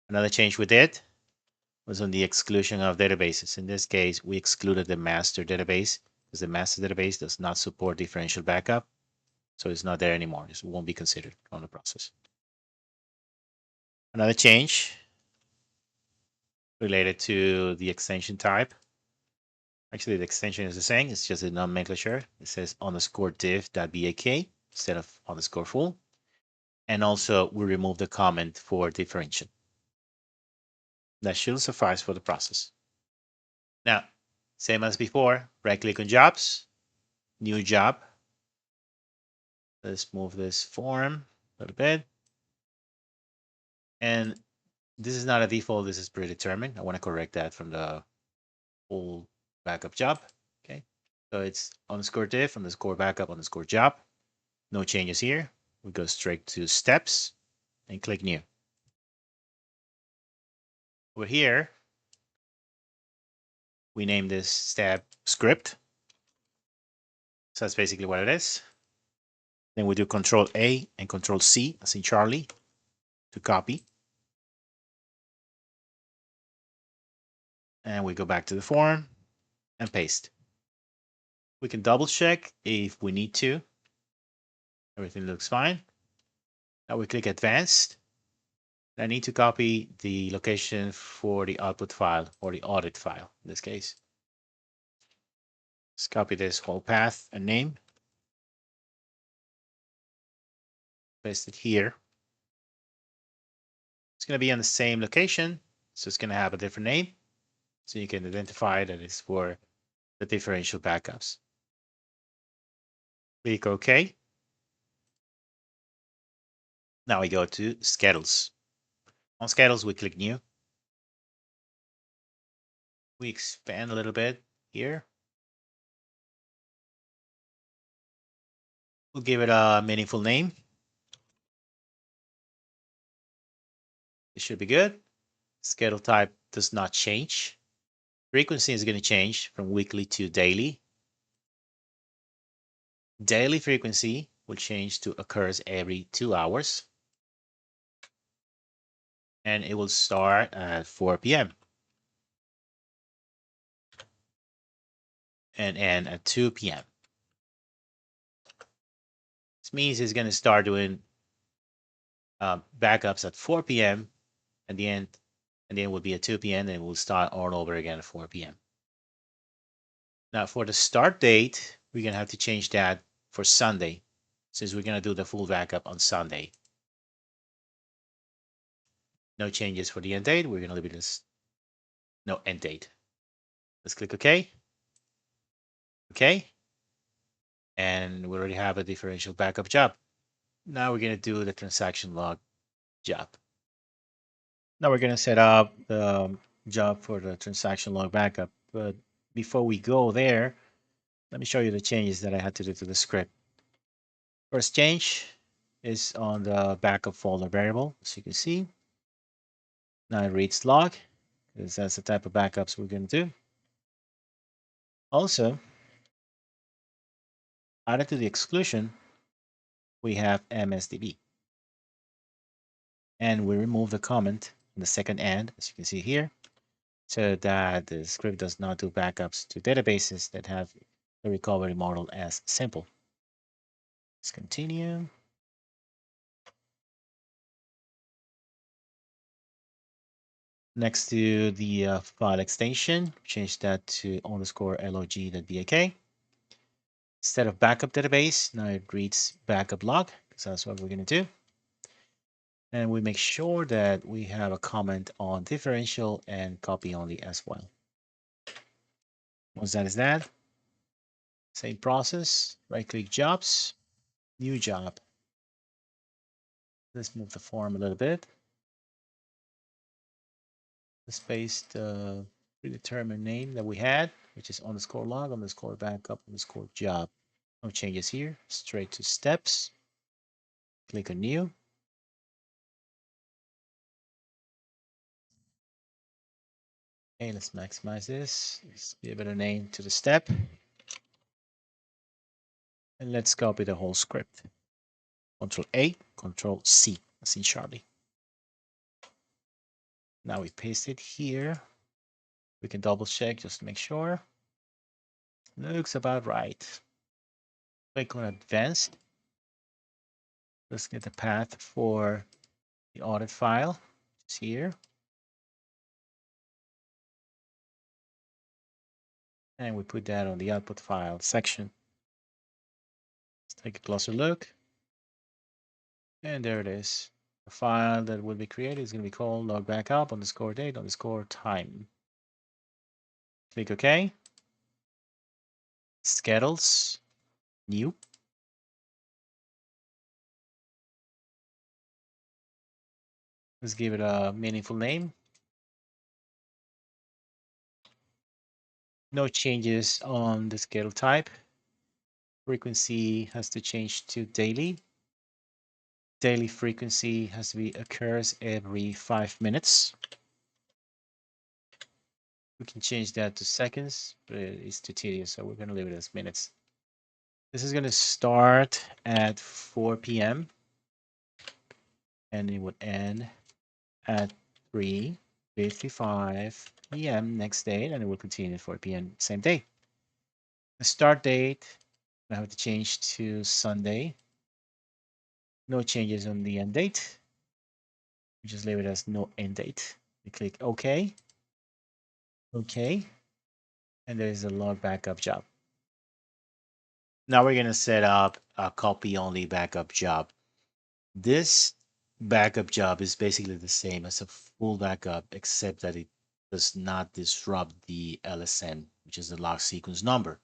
Another change we did was on the exclusion of databases. In this case, we excluded the master database because the master database does not support differential backup. So it's not there anymore. It won't be considered on the process. Another change related to the extension type. Actually, the extension is the same. It's just a nomenclature. It says _diff.bak instead of _full. And also, we remove the comment for differential. That should suffice for the process. Now, same as before, right-click on Jobs, New Job. Let's move this form a little bit. And this is not a default. This is predetermined. I want to correct that from the old backup job. Okay. So it's _diff _backup _job. No changes here. We go straight to steps and click new. Over here, we name this step script. So that's basically what it is. Then we do Control A and Control C, as in Charlie, to copy. And we go back to the form and paste. We can double check if we need to. Everything looks fine. Now we click Advanced. I need to copy the location for the output file or the audit file in this case. Let's copy this whole path and name. Paste it here. It's going to be on the same location, so it's going to have a different name. So you can identify that it's for the differential backups. Click OK. Now we go to Schedules. On Schedules, we click New. We expand a little bit here. We'll give it a meaningful name. It should be good. Schedule type does not change. Frequency is going to change from weekly to daily. Daily frequency will change to occurs every 2 hours. And it will start at 4 p.m. and end at 2 p.m. This means it's going to start doing backups at 4 p.m. and the end will be at 2 p.m. and it will start all over again at 4 p.m. Now for the start date, we're going to have to change that for Sunday, since we're going to do the full backup on Sunday. No changes for the end date. We're going to leave it as no end date. Let's click OK. OK. And we already have a differential backup job. Now we're going to do the transaction log job. Now we're going to set up the job for the transaction log backup. But before we go there, let me show you the changes that I had to do to the script. First change is on the backup folder variable, as you can see. Now it reads log, because that's the type of backups we're going to do. Also, added to the exclusion, we have MSDB. And we remove the comment in the second end, as you can see here, so that the script does not do backups to databases that have the recovery model as simple. Let's continue. Next to the file extension, change that to _log.bak. Instead of backup database, now it reads backup log, because that's what we're going to do. And we make sure that we have a comment on differential and copy only as well. Once that is that, same process, right-click Jobs, New Job. Let's move the form a little bit. Let's paste the predetermined name that we had, which is _log _backup _job. No changes here. Straight to steps. Click on New. Okay, let's maximize this. Let's give it a name to the step. And let's copy the whole script. Control A, Control C, as in Charlie. Now we paste it here. We can double check just to make sure. Looks about right. Click on Advanced. Let's get the path for the audit file. It's here. And we put that on the output file section. Let's take a closer look. And there it is. The file that will be created is going to be called log backup underscore date underscore time. Click OK. Schedules, new. Let's give it a meaningful name. No changes on the schedule type. Frequency has to change to daily. Daily frequency has to be occurs every 5 minutes. We can change that to seconds, but it's too tedious, so we're going to leave it as minutes. This is going to start at 4 p.m. and it would end at 3:55 p.m. next day, and it will continue at 4 p.m. same day. The start date, I have to change to Sunday. No changes on the end date. We just leave it as no end date. We click OK. OK. And there's a log backup job. Now we're going to set up a copy only backup job. This backup job is basically the same as a full backup, except that it does not disrupt the LSN, which is the log sequence number.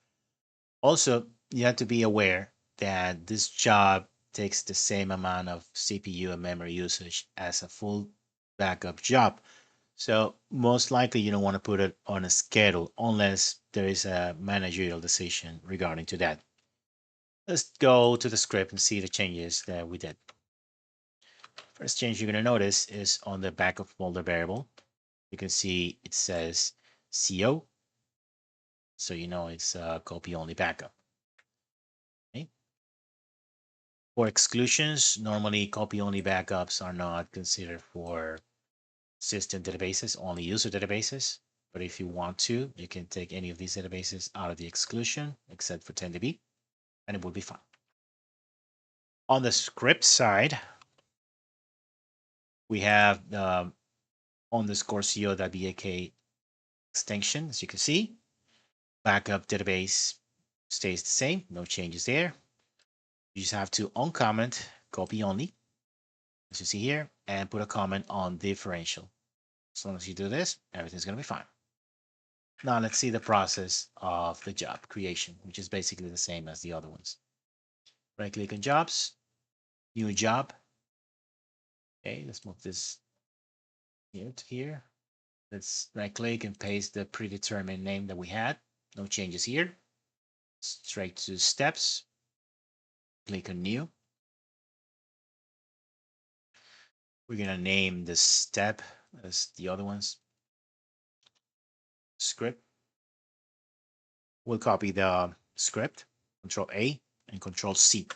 Also, you have to be aware that this job takes the same amount of CPU and memory usage as a full backup job. So most likely you don't want to put it on a schedule unless there is a managerial decision regarding to that. Let's go to the script and see the changes that we did. First change you're going to notice is on the backup folder variable. You can see it says CO. So you know it's a copy only backup. Okay. For exclusions, normally copy only backups are not considered for system databases, only user databases. But if you want to, you can take any of these databases out of the exclusion, except for 10DB, and it will be fine. On the script side, we have the underscore co.bak extension, as you can see. Backup database stays the same, no changes there. You just have to uncomment copy only, as you see here, and put a comment on differential. As long as you do this, everything's going to be fine. Now let's see the process of the job creation, which is basically the same as the other ones. Right click on jobs, new job. Okay, let's move this here to here. Let's right click and paste the predetermined name that we had. No changes here. Straight to steps. Click on new. We're going to name the step as the other ones. Script. We'll copy the script, Control A and Control C.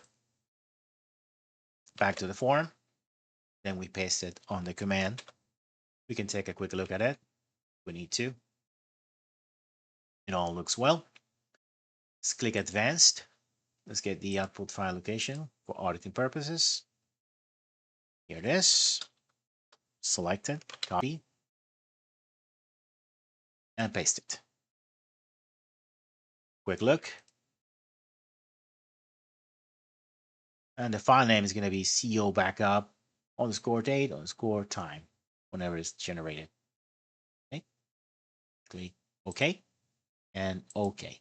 Back to the form. Then we paste it on the command. We can take a quick look at it. We need to. It all looks well. Let's click Advanced. Let's get the output file location for auditing purposes. Here it is. Select it, copy, and paste it. Quick look. And the file name is going to be CO backup underscore date underscore time whenever it's generated. Okay. Click OK and OK.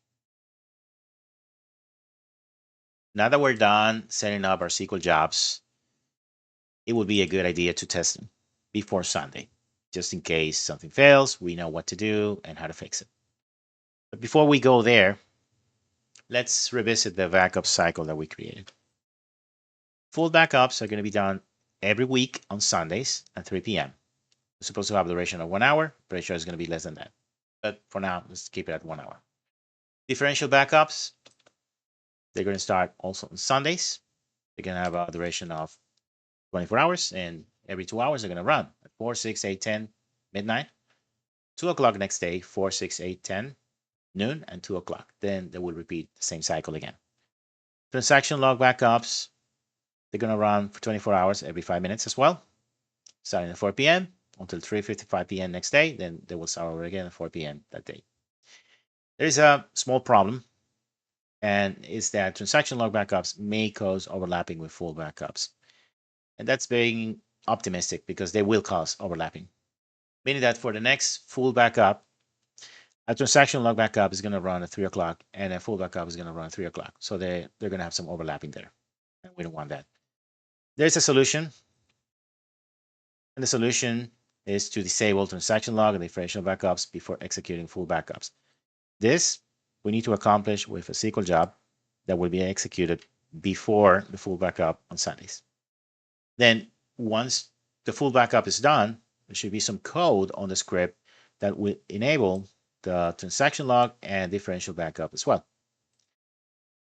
Now that we're done setting up our SQL jobs, it would be a good idea to test them before Sunday. Just in case something fails, we know what to do and how to fix it. But before we go there, let's revisit the backup cycle that we created. Full backups are going to be done every week on Sundays at 3 p.m. We're supposed to have a duration of 1 hour. Pretty sure it's going to be less than that. But for now, let's keep it at 1 hour. Differential backups, they're going to start also on Sundays. They're going to have a duration of 24 hours, and every 2 hours they're going to run at 4, 6, 8, 10, midnight, 2 o'clock next day, 4, 6, 8, 10, noon, and 2 o'clock. Then they will repeat the same cycle again. Transaction log backups, they're going to run for 24 hours every 5 minutes as well, starting at 4 p.m. until 3:55 p.m. next day. Then they will start over again at 4 p.m. that day. There is a small problem, and is that transaction log backups may cause overlapping with full backups. And that's being optimistic because they will cause overlapping. Meaning that for the next full backup, a transaction log backup is going to run at 3 o'clock and a full backup is going to run at 3 o'clock. So they're going to have some overlapping there. And we don't want that. There's a solution. And the solution is to disable transaction log and differential backups before executing full backups. This we need to accomplish with a SQL job that will be executed before the full backup on Sundays. Then once the full backup is done, there should be some code on the script that will enable the transaction log and differential backup as well.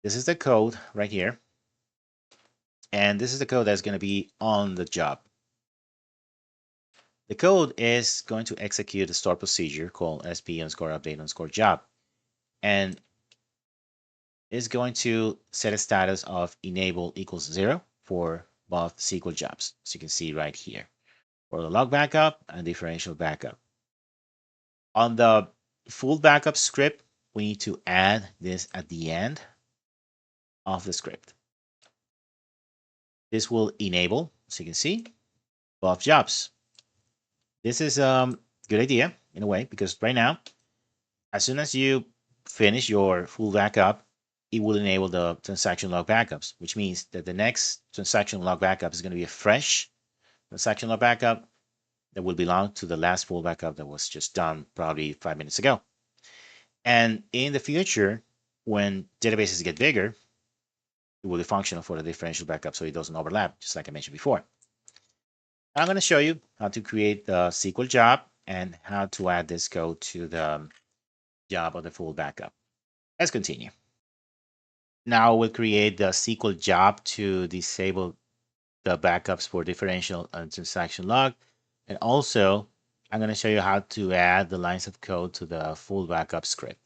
This is the code right here. And this is the code that's going to be on the job. The code is going to execute a store procedure called sp_update_job. And is going to set a status of enable equals 0 for both SQL jobs. As you can see right here, for the log backup and differential backup. On the full backup script, we need to add this at the end of the script. This will enable, as you can see, both jobs. This is a good idea in a way, because right now, as soon as you finish your full backup, it will enable the transaction log backups, which means that the next transaction log backup is going to be a fresh transaction log backup that will belong to the last full backup that was just done probably 5 minutes ago. And in the future, when databases get bigger, it will be functional for the differential backup so it doesn't overlap, just like I mentioned before. I'm going to show you how to create the SQL job and how to add this code to the job of the full backup. Let's continue. Now we'll create the SQL job to disable the backups for differential and transaction log. And also, I'm going to show you how to add the lines of code to the full backup script.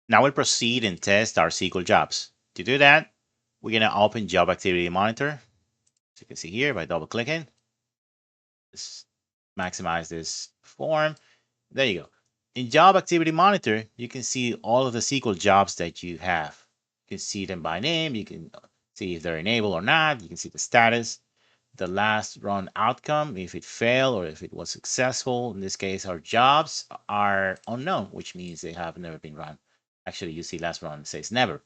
Now we'll proceed and test our SQL jobs. To do that, we're going to open Job Activity Monitor. As you can see here by double clicking. Just maximize this form. There you go. In Job Activity Monitor, you can see all of the SQL jobs that you have. You can see them by name. You can see if they're enabled or not. You can see the status. the last run outcome, if it failed or if it was successful. In this case, our jobs are unknown, which means they have never been run. Actually, you see last run says never.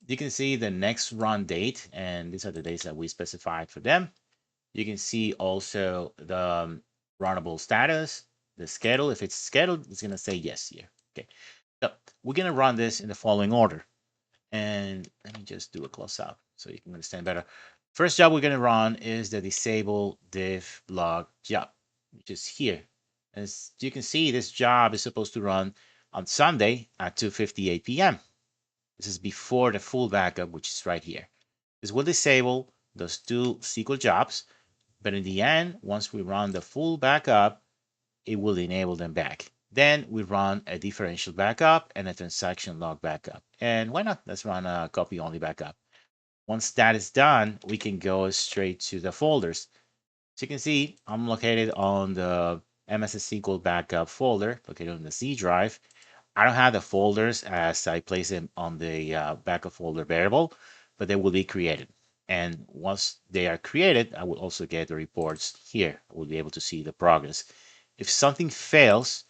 You can see the next run date, and these are the dates that we specified for them. You can see also the runnable status, the schedule. If it's scheduled, it's going to say yes here. Okay, so we're going to run this in the following order. And let me just do a close up so you can understand better. First job we're going to run is the disable diff log job, which is here. As you can see, this job is supposed to run on Sunday at 2:58 p.m. This is before the full backup, which is right here. This will disable those two SQL jobs, but in the end, once we run the full backup, it will enable them back. Then we run a differential backup and a transaction log backup. And why not? Let's run a copy only backup. Once that is done, we can go straight to the folders. So you can see I'm located on the MySQL backup folder, located on the C drive. I don't have the folders as I place them on the backup folder variable, but they will be created. And once they are created, I will also get the reports here. I will be able to see the progress. If something fails,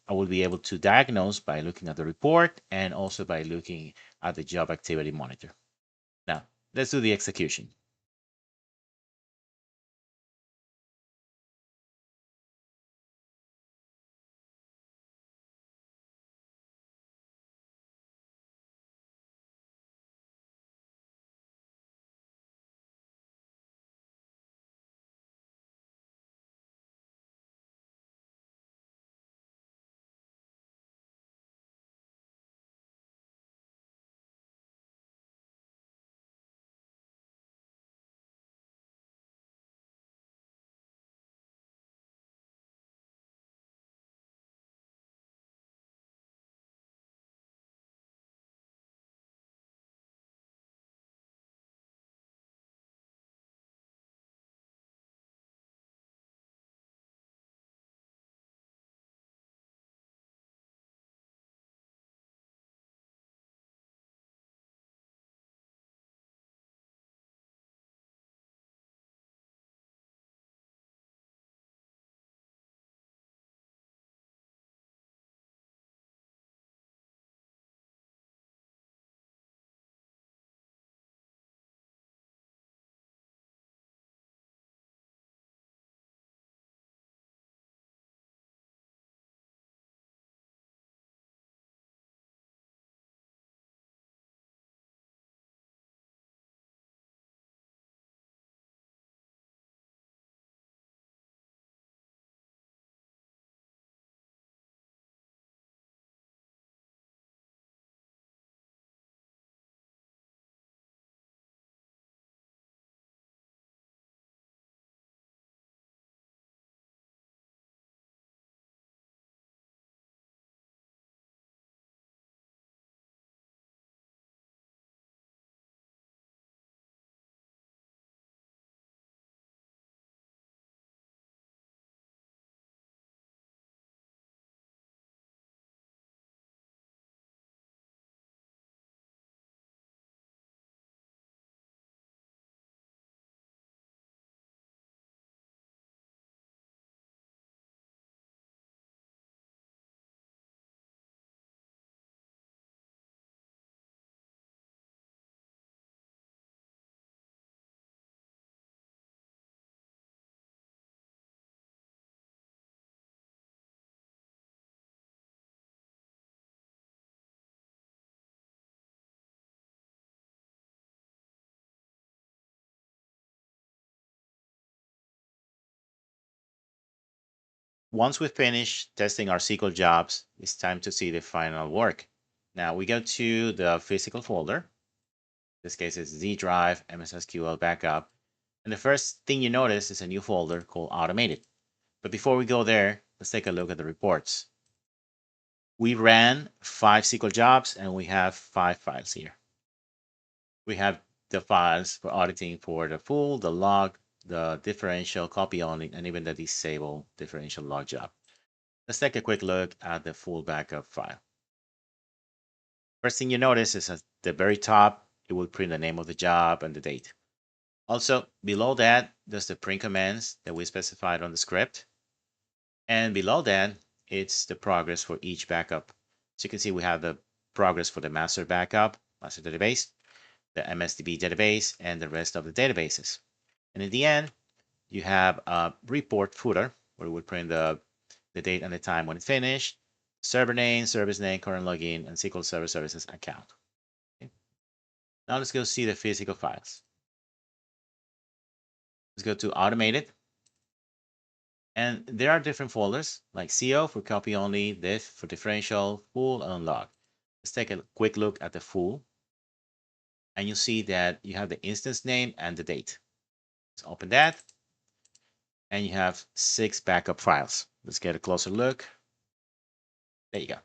I will be able to diagnose by looking at the report and also by looking at the job activity monitor. Now, let's do the execution. Once we finish testing our SQL jobs, it's time to see the final work. Now we go to the physical folder. In this case, it's Z drive, MySQL backup. And the first thing you notice is a new folder called automated. But before we go there, let's take a look at the reports. We ran 5 SQL jobs and we have 5 files here. We have the files for auditing for the full, the log, the differential copy only, and even the disable differential log job. Let's take a quick look at the full backup file. First thing you notice is at the very top, it will print the name of the job and the date. Also, below that, there's the print commands that we specified on the script. And below that, it's the progress for each backup. So you can see we have the progress for the master backup, master database, the MSDB database, and the rest of the databases. And in the end, you have a report footer where we print the date and the time when it finished, server name, service name, current login, and SQL Server Services account. Okay. Now let's go see the physical files. Let's go to automated. And there are different folders like CO for copy only, Diff for differential, full, and log. Let's take a quick look at the full. And you'll see that you have the instance name and the date. Let's open that. And you have 6 backup files. Let's get a closer look. There you go.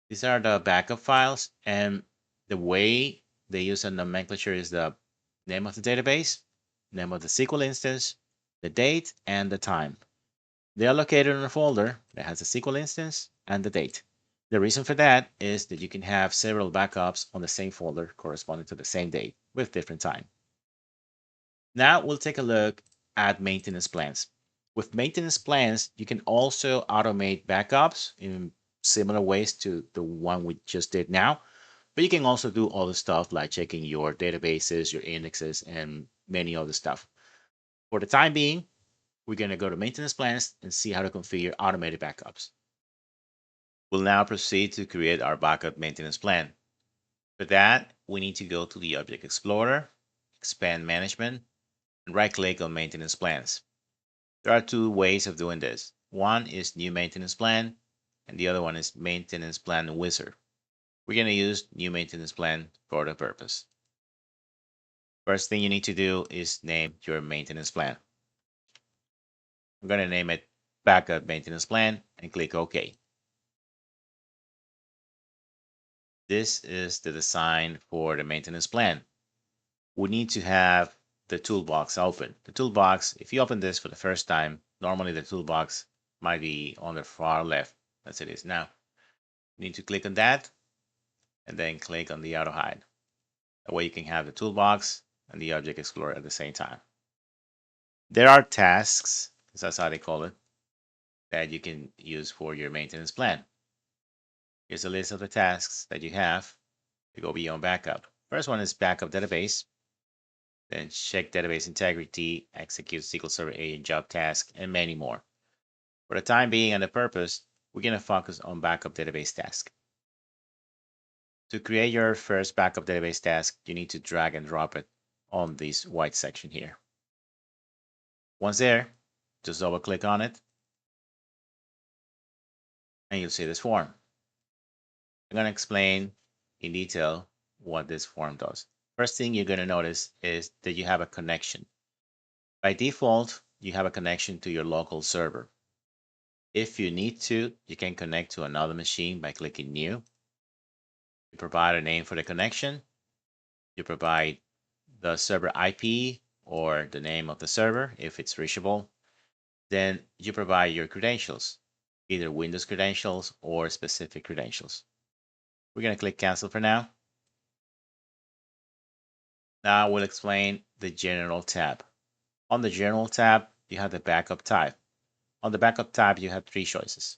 These are the backup files, and the way they use a nomenclature is the name of the database, name of the SQL instance, the date, and the time. They are located in a folder that has a SQL instance and the date. The reason for that is that you can have several backups on the same folder corresponding to the same date with different time. Now we'll take a look at maintenance plans. With maintenance plans, you can also automate backups in similar ways to the one we just did now, but you can also do other stuff like checking your databases, your indexes, and many other stuff. For the time being, we're going to go to maintenance plans and see how to configure automated backups. We'll now proceed to create our backup maintenance plan. For that, we need to go to the Object Explorer, expand Management, and right-click on Maintenance Plans. There are 2 ways of doing this. One is New Maintenance Plan, and the other one is Maintenance Plan Wizard. We're going to use New Maintenance Plan for the purpose. First thing you need to do is name your maintenance plan. I'm going to name it Backup Maintenance Plan and click OK. This is the design for the maintenance plan. We need to have the toolbox open. The toolbox, if you open this for the first time, normally the toolbox might be on the far left, as it is now. You need to click on that and then click on the auto hide. That way you can have the toolbox and the Object Explorer at the same time. There are tasks, that's how they call it, that you can use for your maintenance plan. Here's a list of the tasks that you have to go beyond backup. First one is backup database. Then check database integrity, execute SQL Server agent job task, and many more. For the time being and the purpose, we're going to focus on backup database task. To create your first backup database task, you need to drag and drop it on this white section here. Once there, just double click on it, and you'll see this form. I'm going to explain in detail what this form does. First thing you're going to notice is that you have a connection. By default, you have a connection to your local server. If you need to, you can connect to another machine by clicking New. You provide a name for the connection. You provide the server IP or the name of the server if it's reachable. Then you provide your credentials, either Windows credentials or specific credentials. We're going to click Cancel for now. Now we'll explain the General tab. On the General tab, you have the Backup type. On the Backup tab, you have 3 choices.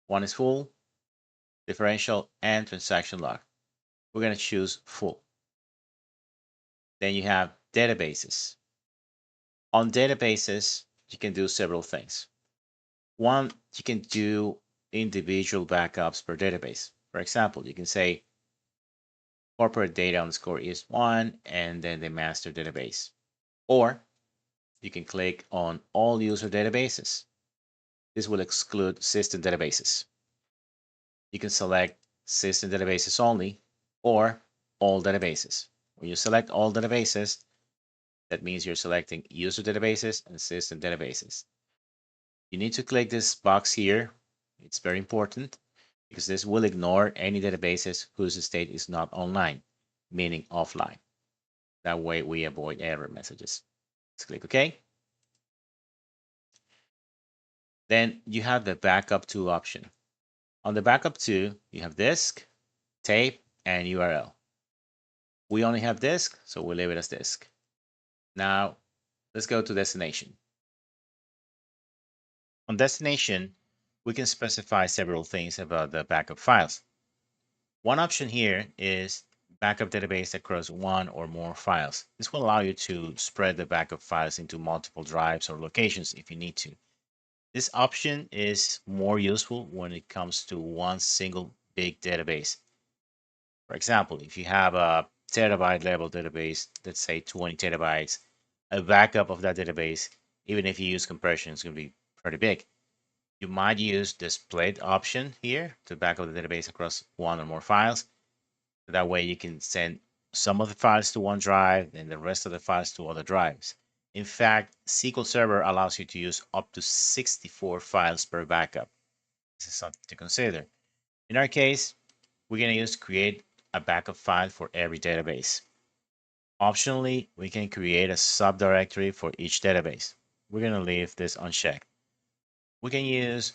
One is Full, Differential, and Transaction Log. We're going to choose Full. Then you have Databases. On databases, you can do several things. One, you can do individual backups per database. For example, you can say corporate data underscore is 1 and then the master database. Or you can click on all user databases. This will exclude system databases. You can select system databases only or all databases. When you select all databases, that means you're selecting user databases and system databases. You need to click this box here. It's very important because this will ignore any databases whose state is not online, meaning offline. That way we avoid error messages. Let's click OK. Then you have the backup to option. On the backup to, you have disk, tape, and URL. We only have disk, so we'll leave it as disk. Now, let's go to destination. On destination, we can specify several things about the backup files. One option here is backup database across one or more files. This will allow you to spread the backup files into multiple drives or locations if you need to. This option is more useful when it comes to one single big database. For example, if you have a terabyte level database, let's say 20 terabytes, a backup of that database, even if you use compression, is going to be pretty big. You might use the split option here to back up the database across one or more files. That way you can send some of the files to one drive and the rest of the files to other drives. In fact, SQL Server allows you to use up to 64 files per backup. This is something to consider. In our case, we're going to use create a backup file for every database. Optionally, we can create a subdirectory for each database. We're going to leave this unchecked. We can use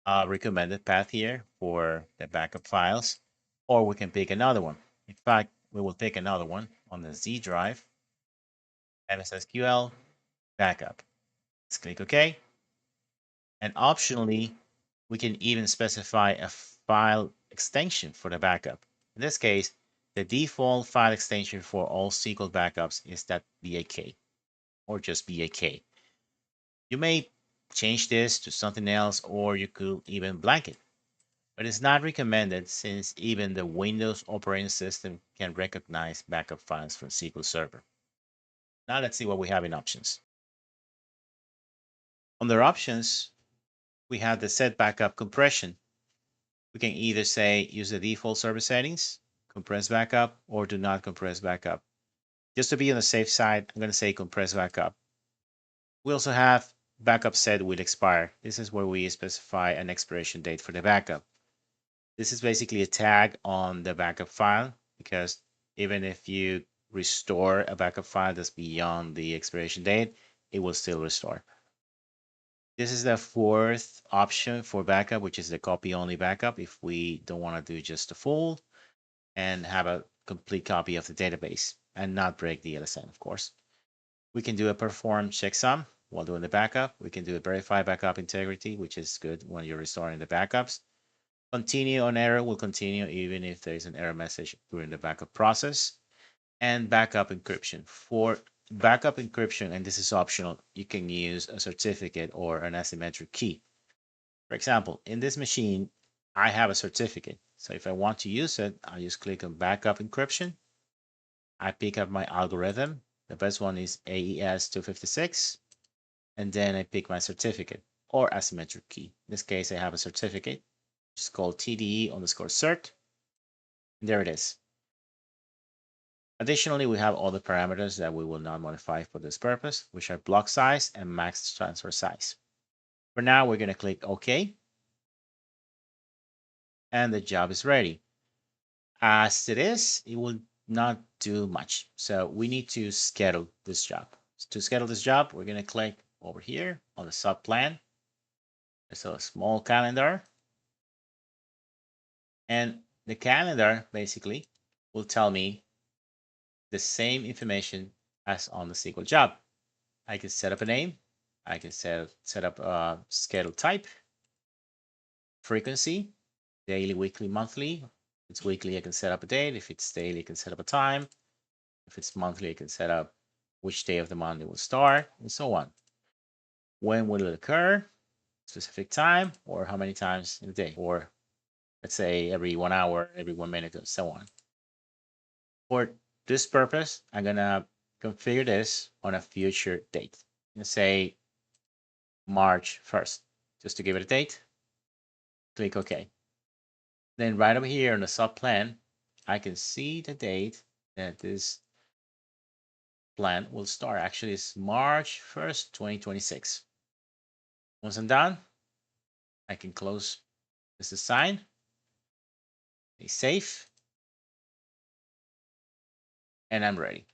a recommended path here for the backup files, or we can pick another one. In fact, we will pick another one on the Z drive, MySQL backup. Let's click OK. And optionally, we can even specify a file extension for the backup. In this case, the default file extension for all SQL backups is that BAK or just BAK. You may change this to something else, or you could even blank it. But it's not recommended since even the Windows operating system can recognize backup files from SQL Server. Now let's see what we have in options. Under options, we have the set backup compression. We can either say use the default server settings, compress backup, or do not compress backup. Just to be on the safe side, I'm going to say compress backup. We also have backup set will expire. This is where we specify an expiration date for the backup. This is basically a tag on the backup file because even if you restore a backup file that's beyond the expiration date, it will still restore. This is the fourth option for backup, which is the copy only backup if we don't want to do just the full and have a complete copy of the database and not break the LSN, of course. We can do a perform checksum while doing the backup. We can do a verify backup integrity, which is good when you're restoring the backups. Continue on error will continue even if there is an error message during the backup process. And backup encryption. For backup encryption, and this is optional, you can use a certificate or an asymmetric key. For example, in this machine, I have a certificate. So if I want to use it, I just click on backup encryption. I pick up my algorithm. The best one is AES 256. And then I pick my certificate or asymmetric key. In this case, I have a certificate. It's called TDE_cert. And there it is. Additionally, we have other parameters that we will not modify for this purpose, which are block size and max transfer size. For now, we're going to click OK. And the job is ready. As it is, it will not do much. So we need to schedule this job. To schedule this job, we're going to click over here on the sub plan. There's a small calendar. And the calendar basically will tell me the same information as on the SQL job. I can set up a name. I can set up a schedule type, frequency, daily, weekly, monthly. If it's weekly, I can set up a date. If it's daily, I can set up a time. If it's monthly, I can set up which day of the month it will start, and so on. When will it occur? Specific time, or how many times in a day, or let's say every 1 hour, every 1 minute, and so on. For this purpose, I'm gonna configure this on a future date. Let's say March 1st, just to give it a date. Click OK. Then right over here on the sub plan, I can see the date that this plan will start. Actually, it's March 1st, 2026. Once I'm done, I can close this assign, be safe, and I'm ready.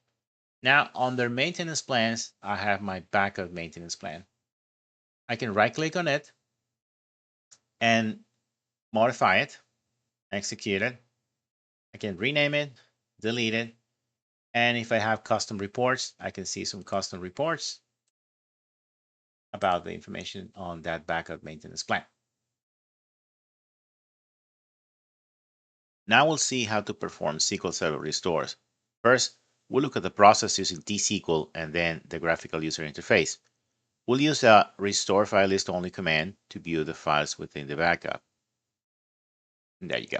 Now, under maintenance plans, I have my backup maintenance plan. I can right click on it and modify it, execute it. I can rename it, delete it, And if I have custom reports, I can see some custom reports about the information on that backup maintenance plan. Now we'll see how to perform SQL Server restores. First, we'll look at the process using T-SQL and then the graphical user interface. We'll use a restore file list only command to view the files within the backup. And there you go.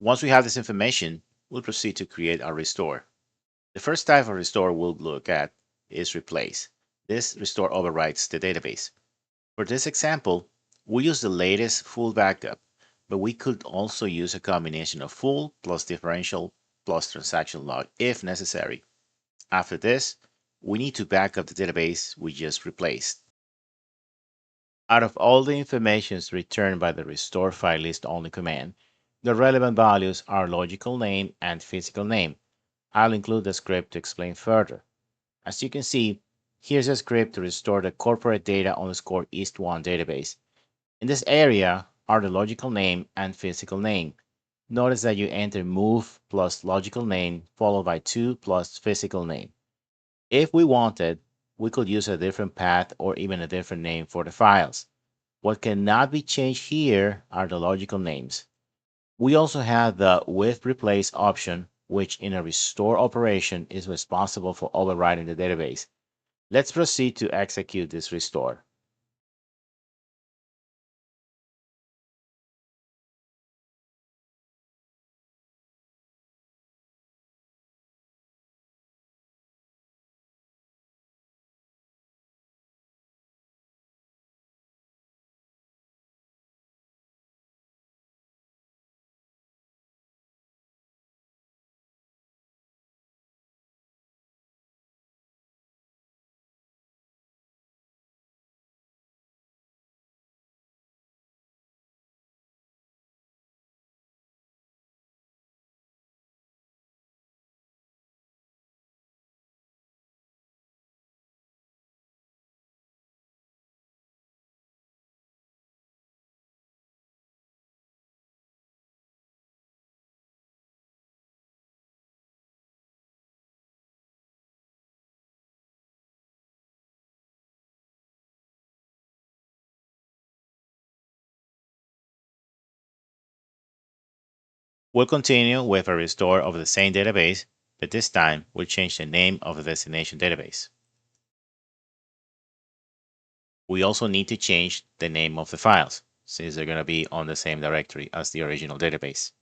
Once we have this information, we'll proceed to create our restore. The first type of restore we'll look at is replace. This restore overwrites the database. For this example, we use the latest full backup, but we could also use a combination of full plus differential plus transaction log if necessary. After this, we need to back up the database we just replaced. Out of all the informations returned by the restore file list only command, the relevant values are logical name and physical name. I'll include the script to explain further. As you can see, here's a script to restore the corporate data underscore east1 database. In this area are the logical name and physical name. Notice that you enter move plus logical name followed by 2 plus physical name. If we wanted, we could use a different path or even a different name for the files. What cannot be changed here are the logical names. We also have the with replace option, which in a restore operation is responsible for overriding the database. Let's proceed to execute this restore. We'll continue with a restore of the same database, but this time we'll change the name of the destination database. We also need to change the name of the files, since they're going to be on the same directory as the original database.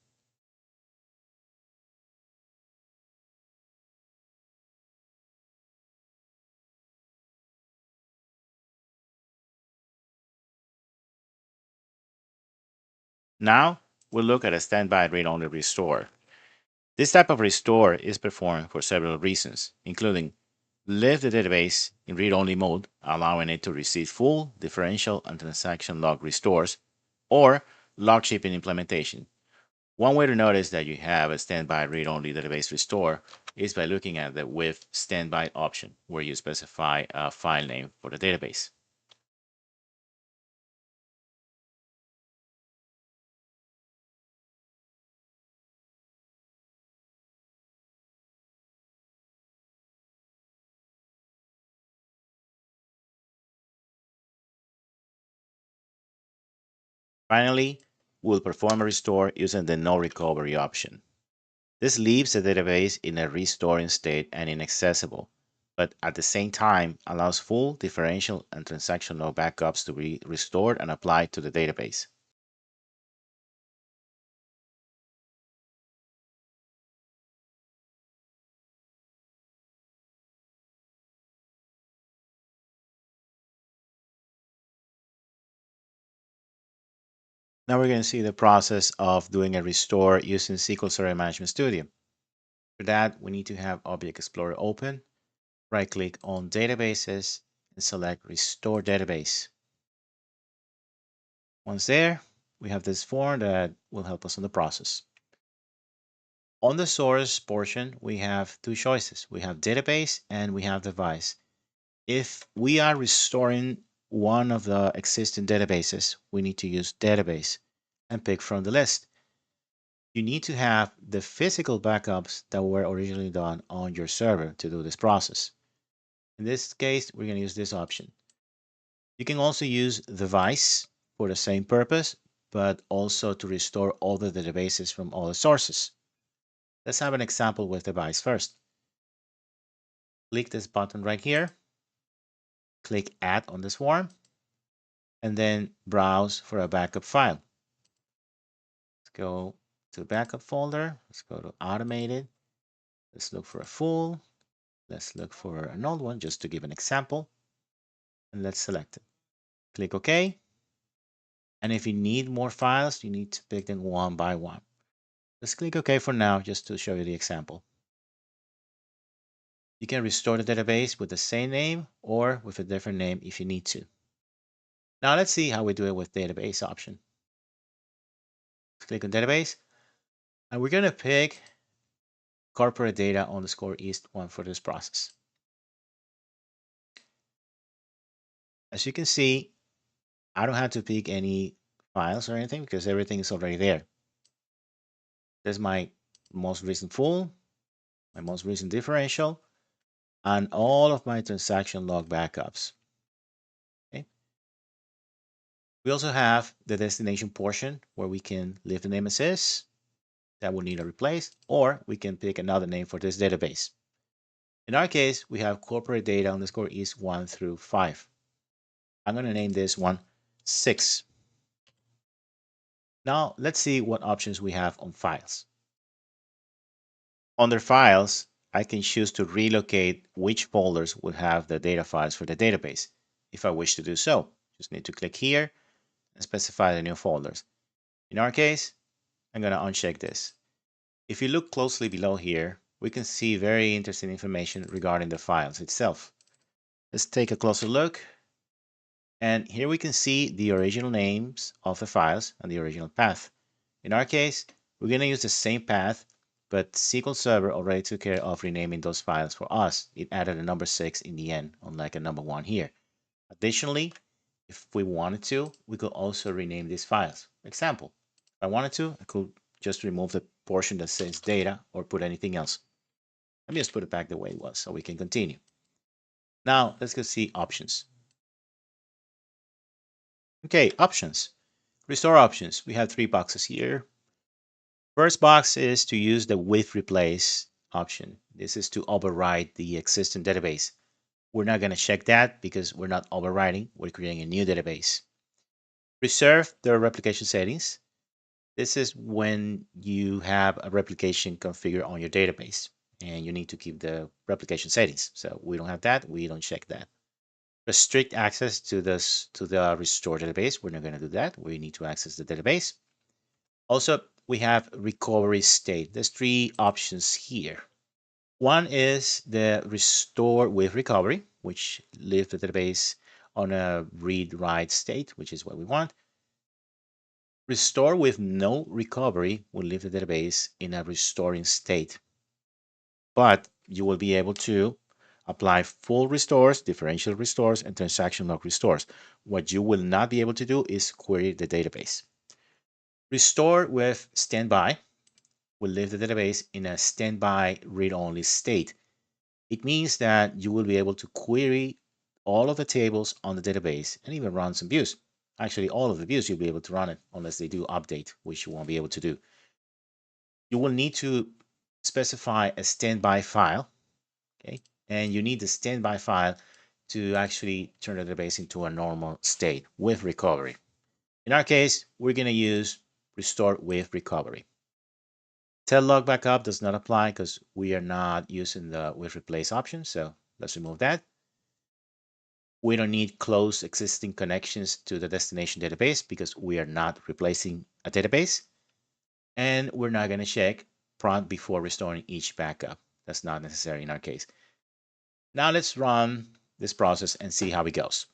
Now, we'll look at a standby read-only restore. This type of restore is performed for several reasons, including leave the database in read-only mode, allowing it to receive full, differential, and transaction log restores, or log shipping implementation. One way to notice that you have a standby read-only database restore is by looking at the with standby option, where you specify a file name for the database. Finally, we'll perform a restore using the NORECOVERY option. This leaves the database in a restoring state and inaccessible, but at the same time allows full differential and transaction log backups to be restored and applied to the database. Now we're going to see the process of doing a restore using SQL Server Management Studio. For that, we need to have Object Explorer open, right-click on Databases, and select Restore Database. Once there, we have this form that will help us in the process. On the source portion, we have two choices. We have database and we have device. If we are restoring one of the existing databases, we need to use database and pick from the list. you need to have the physical backups that were originally done on your server to do this process. In this case, we're going to use this option. You can also use device for the same purpose, but also to restore all the databases from all the sources. Let's have an example with device first. Click this button right here. Click Add on this form, and then browse for a backup file. Let's go to backup folder. Let's go to automated. Let's look for a full. Let's look for an old one just to give an example. And let's select it. Click OK. And if you need more files, you need to pick them one by one. Let's click OK for now just to show you the example. You can restore the database with the same name or with a different name if you need to. Now let's see how we do it with database option. Let's click on database, and we're going to pick corporate data underscore east one for this process. As you can see, I don't have to pick any files or anything because everything is already there. There's my most recent full, my most recent differential, and all of my transaction log backups. Okay. We also have the destination portion where we can leave the name as is. That will need a replace, or we can pick another name for this database. In our case, we have corporate data underscore east 1 through 5. I'm going to name this one 6. Now let's see what options we have on files. Under files, I can choose to relocate which folders would have the data files for the database. If I wish to do so, just need to click here and specify the new folders. In our case, I'm going to uncheck this. If you look closely below here, we can see very interesting information regarding the files itself. Let's take a closer look. And here we can see the original names of the files and the original path. In our case, we're going to use the same path, but SQL Server already took care of renaming those files for us. It added a number 6 in the end, unlike a number 1 here. Additionally, if we wanted to, we could also rename these files. Example, if I wanted to, I could just remove the portion that says data or put anything else. Let me just put it back the way it was so we can continue. Now, let's go see options. Okay, options. Restore options. We have 3 boxes here. First box is to use the with replace option. This is to override the existing database. We're not going to check that because we're not overriding. We're creating a new database. Preserve the replication settings. This is when you have a replication configured on your database and you need to keep the replication settings. So we don't have that. We don't check that. Restrict access to the restore database. We're not going to do that. We need to access the database. Also, we have recovery state. There's 3 options here. One is the restore with recovery, which leaves the database on a read-write state, which is what we want. Restore with no recovery will leave the database in a restoring state. But you will be able to apply full restores, differential restores, and transaction log restores. What you will not be able to do is query the database. Restore with standby will leave the database in a standby read-only state. It means that you will be able to query all of the tables on the database and even run some views. Actually, all of the views you'll be able to run it unless they do update, which you won't be able to do. You will need to specify a standby file, okay? And you need the standby file to actually turn the database into a normal state with recovery. In our case, we're going to use restore with recovery. Tell log backup does not apply because we are not using the with replace option. So let's remove that. We don't need close existing connections to the destination database because we are not replacing a database. And we're not going to check prompt before restoring each backup. That's not necessary in our case. Now let's run this process and see how it goes.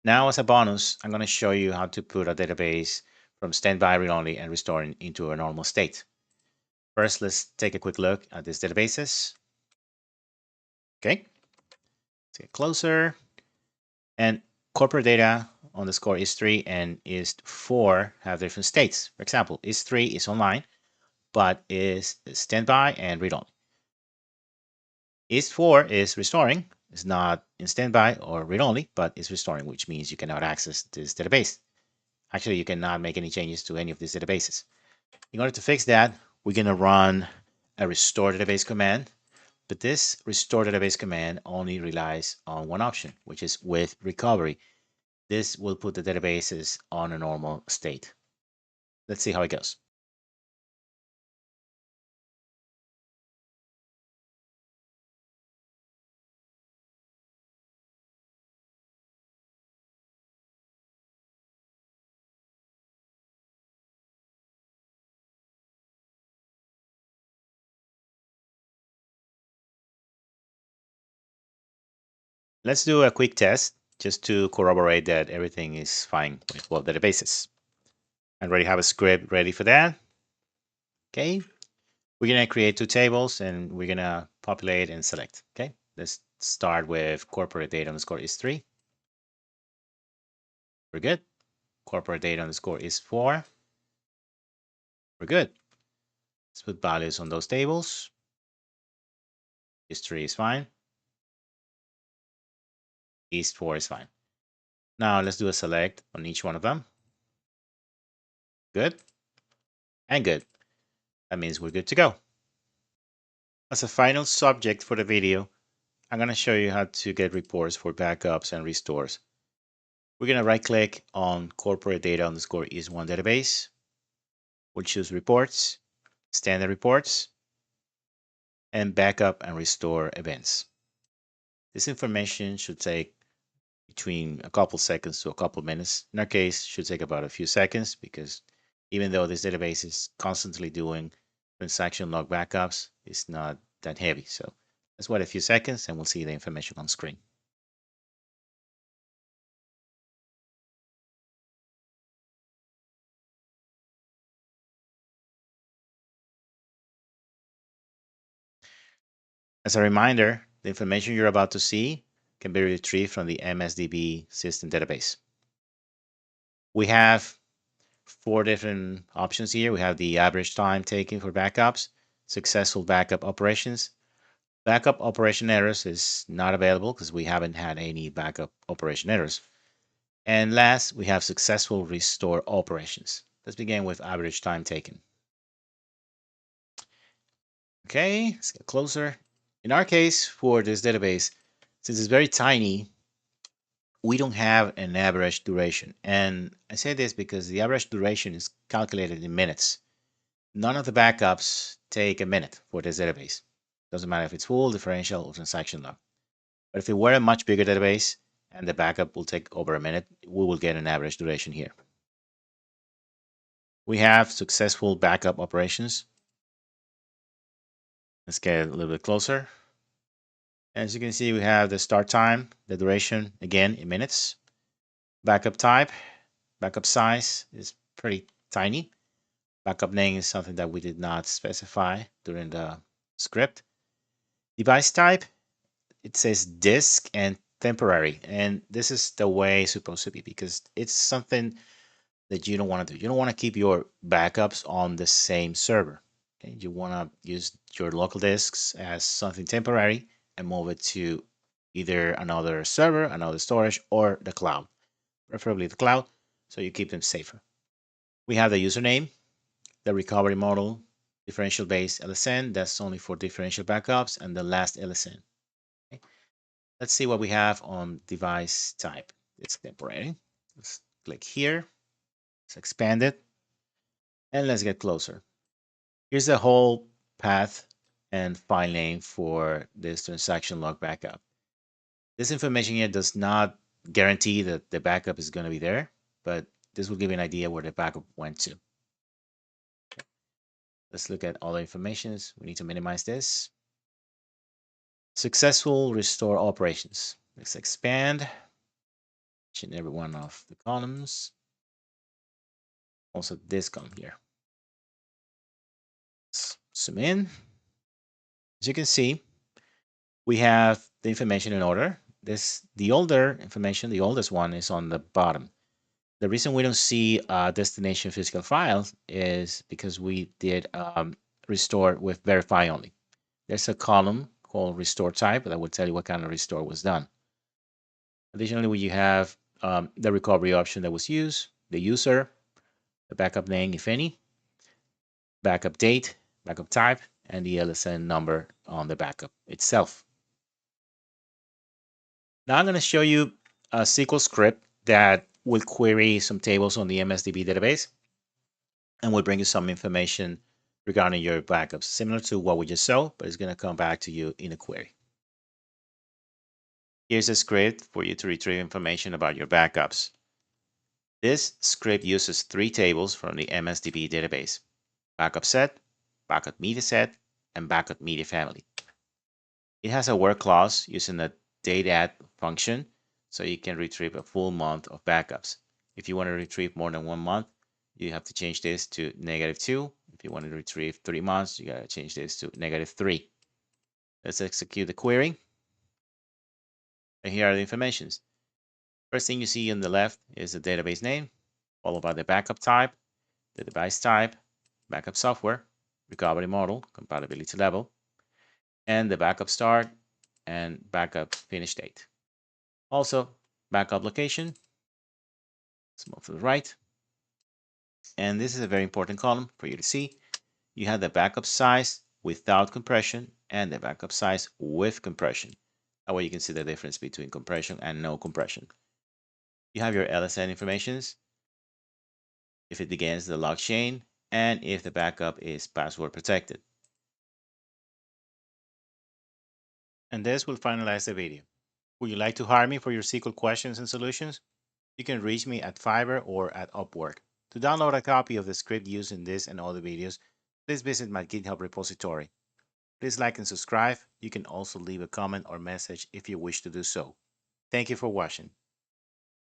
Now, as a bonus, I'm going to show you how to put a database from standby read-only and restore it into a normal state. First, let's take a quick look at these databases. Okay, let's get closer. And corporate data underscore is3 and is4 have different states. For example, is3 is online, but is standby and read-only. Is4 is restoring, is not in standby or read-only, but is restoring, which means you cannot access this database. Actually, you cannot make any changes to any of these databases. In order to fix that, we're going to run a restore database command, but this restore database command only relies on one option, which is with recovery. This will put the databases on a normal state. Let's see how it goes. Let's do a quick test just to corroborate that everything is fine with both databases. I already have a script ready for that. Okay, we're going to create two tables and we're going to populate and select. Okay, let's start with corporate data underscore is3. We're good. Corporate data underscore is4. We're good. Let's put values on those tables. Is3 is fine. Is4 is fine. Now let's do a select on each one of them. Good. And good. That means we're good to go. As a final subject for the video, I'm going to show you how to get reports for backups and restores. We're going to right click on corporate data underscore is1 database. We'll choose reports, standard reports, and backup and restore events. This information should take between a couple seconds to a couple minutes. In our case, should take about a few seconds because even though this database is constantly doing transaction log backups, it's not that heavy. So let's wait a few seconds and we'll see the information on screen. As a reminder, the information you're about to see can be retrieved from the MSDB system database. We have four different options here. We have the average time taken for backups, successful backup operations. Backup operation errors is not available because we haven't had any backup operation errors. And last, we have successful restore operations. Let's begin with average time taken. Okay, let's get closer. In our case, for this database, since it's very tiny, we don't have an average duration. And I say this because the average duration is calculated in minutes. None of the backups take a minute for this database. Doesn't matter if it's full, differential, or transaction log. But if it were a much bigger database and the backup will take over a minute, we will get an average duration here. We have successful backup operations. Let's get a little bit closer. As you can see, we have the start time, the duration, again, in minutes. Backup type, backup size is pretty tiny. Backup name is something that we did not specify during the script. Device type, it says disk and temporary. And this is the way it's supposed to be because it's something that you don't want to do. You don't want to keep your backups on the same server. Okay? You want to use your local disks as something temporary and move it to either another server, another storage, or the cloud, preferably the cloud, so you keep them safer. We have the username, the recovery model, differential base LSN, that's only for differential backups, and the last LSN. Okay. Let's see what we have on device type. It's temporary. Let's click here. Let's expand it. And let's get closer. Here's the whole path and file name for this transaction log backup. This information here does not guarantee that the backup is going to be there, but this will give you an idea where the backup went to. Let's look at all the informations. We need to minimize this. Successful restore operations. Let's expand. each and every one of the columns. Also this column here. Let's zoom in. As you can see, we have the information in order. The older information, the oldest one, is on the bottom. The reason we don't see destination physical files is because we did restore with verify only. There's a column called restore type that will tell you what kind of restore was done. Additionally, you have the recovery option that was used, the user, the backup name, if any, backup date, backup type, and the LSN number on the backup itself. Now I'm going to show you a SQL script that will query some tables on the MSDB database and will bring you some information regarding your backups, similar to what we just saw, but it's going to come back to you in a query. Here's a script for you to retrieve information about your backups. This script uses 3 tables from the MSDB database: backup set, backup media set, and backup media family. It has a work clause using the dateadd function, so you can retrieve a full month of backups. If you want to retrieve more than 1 month, you have to change this to -2. If you want to retrieve 3 months, you got to change this to -3. Let's execute the query. And here are the informations. First thing you see on the left is the database name, followed by the backup type, the device type, backup software, recovery model, compatibility level, and the backup start and backup finish date. Also, backup location. Let's move to the right. And this is a very important column for you to see. You have the backup size without compression and the backup size with compression. That way you can see the difference between compression and no compression. You have your LSN informations, if it begins the log chain, and if the backup is password protected. And this will finalize the video. Would you like to hire me for your SQL questions and solutions? You can reach me at Fiverr or at Upwork. To download a copy of the script used in this and other videos, please visit my GitHub repository. Please like and subscribe. You can also leave a comment or message if you wish to do so. Thank you for watching.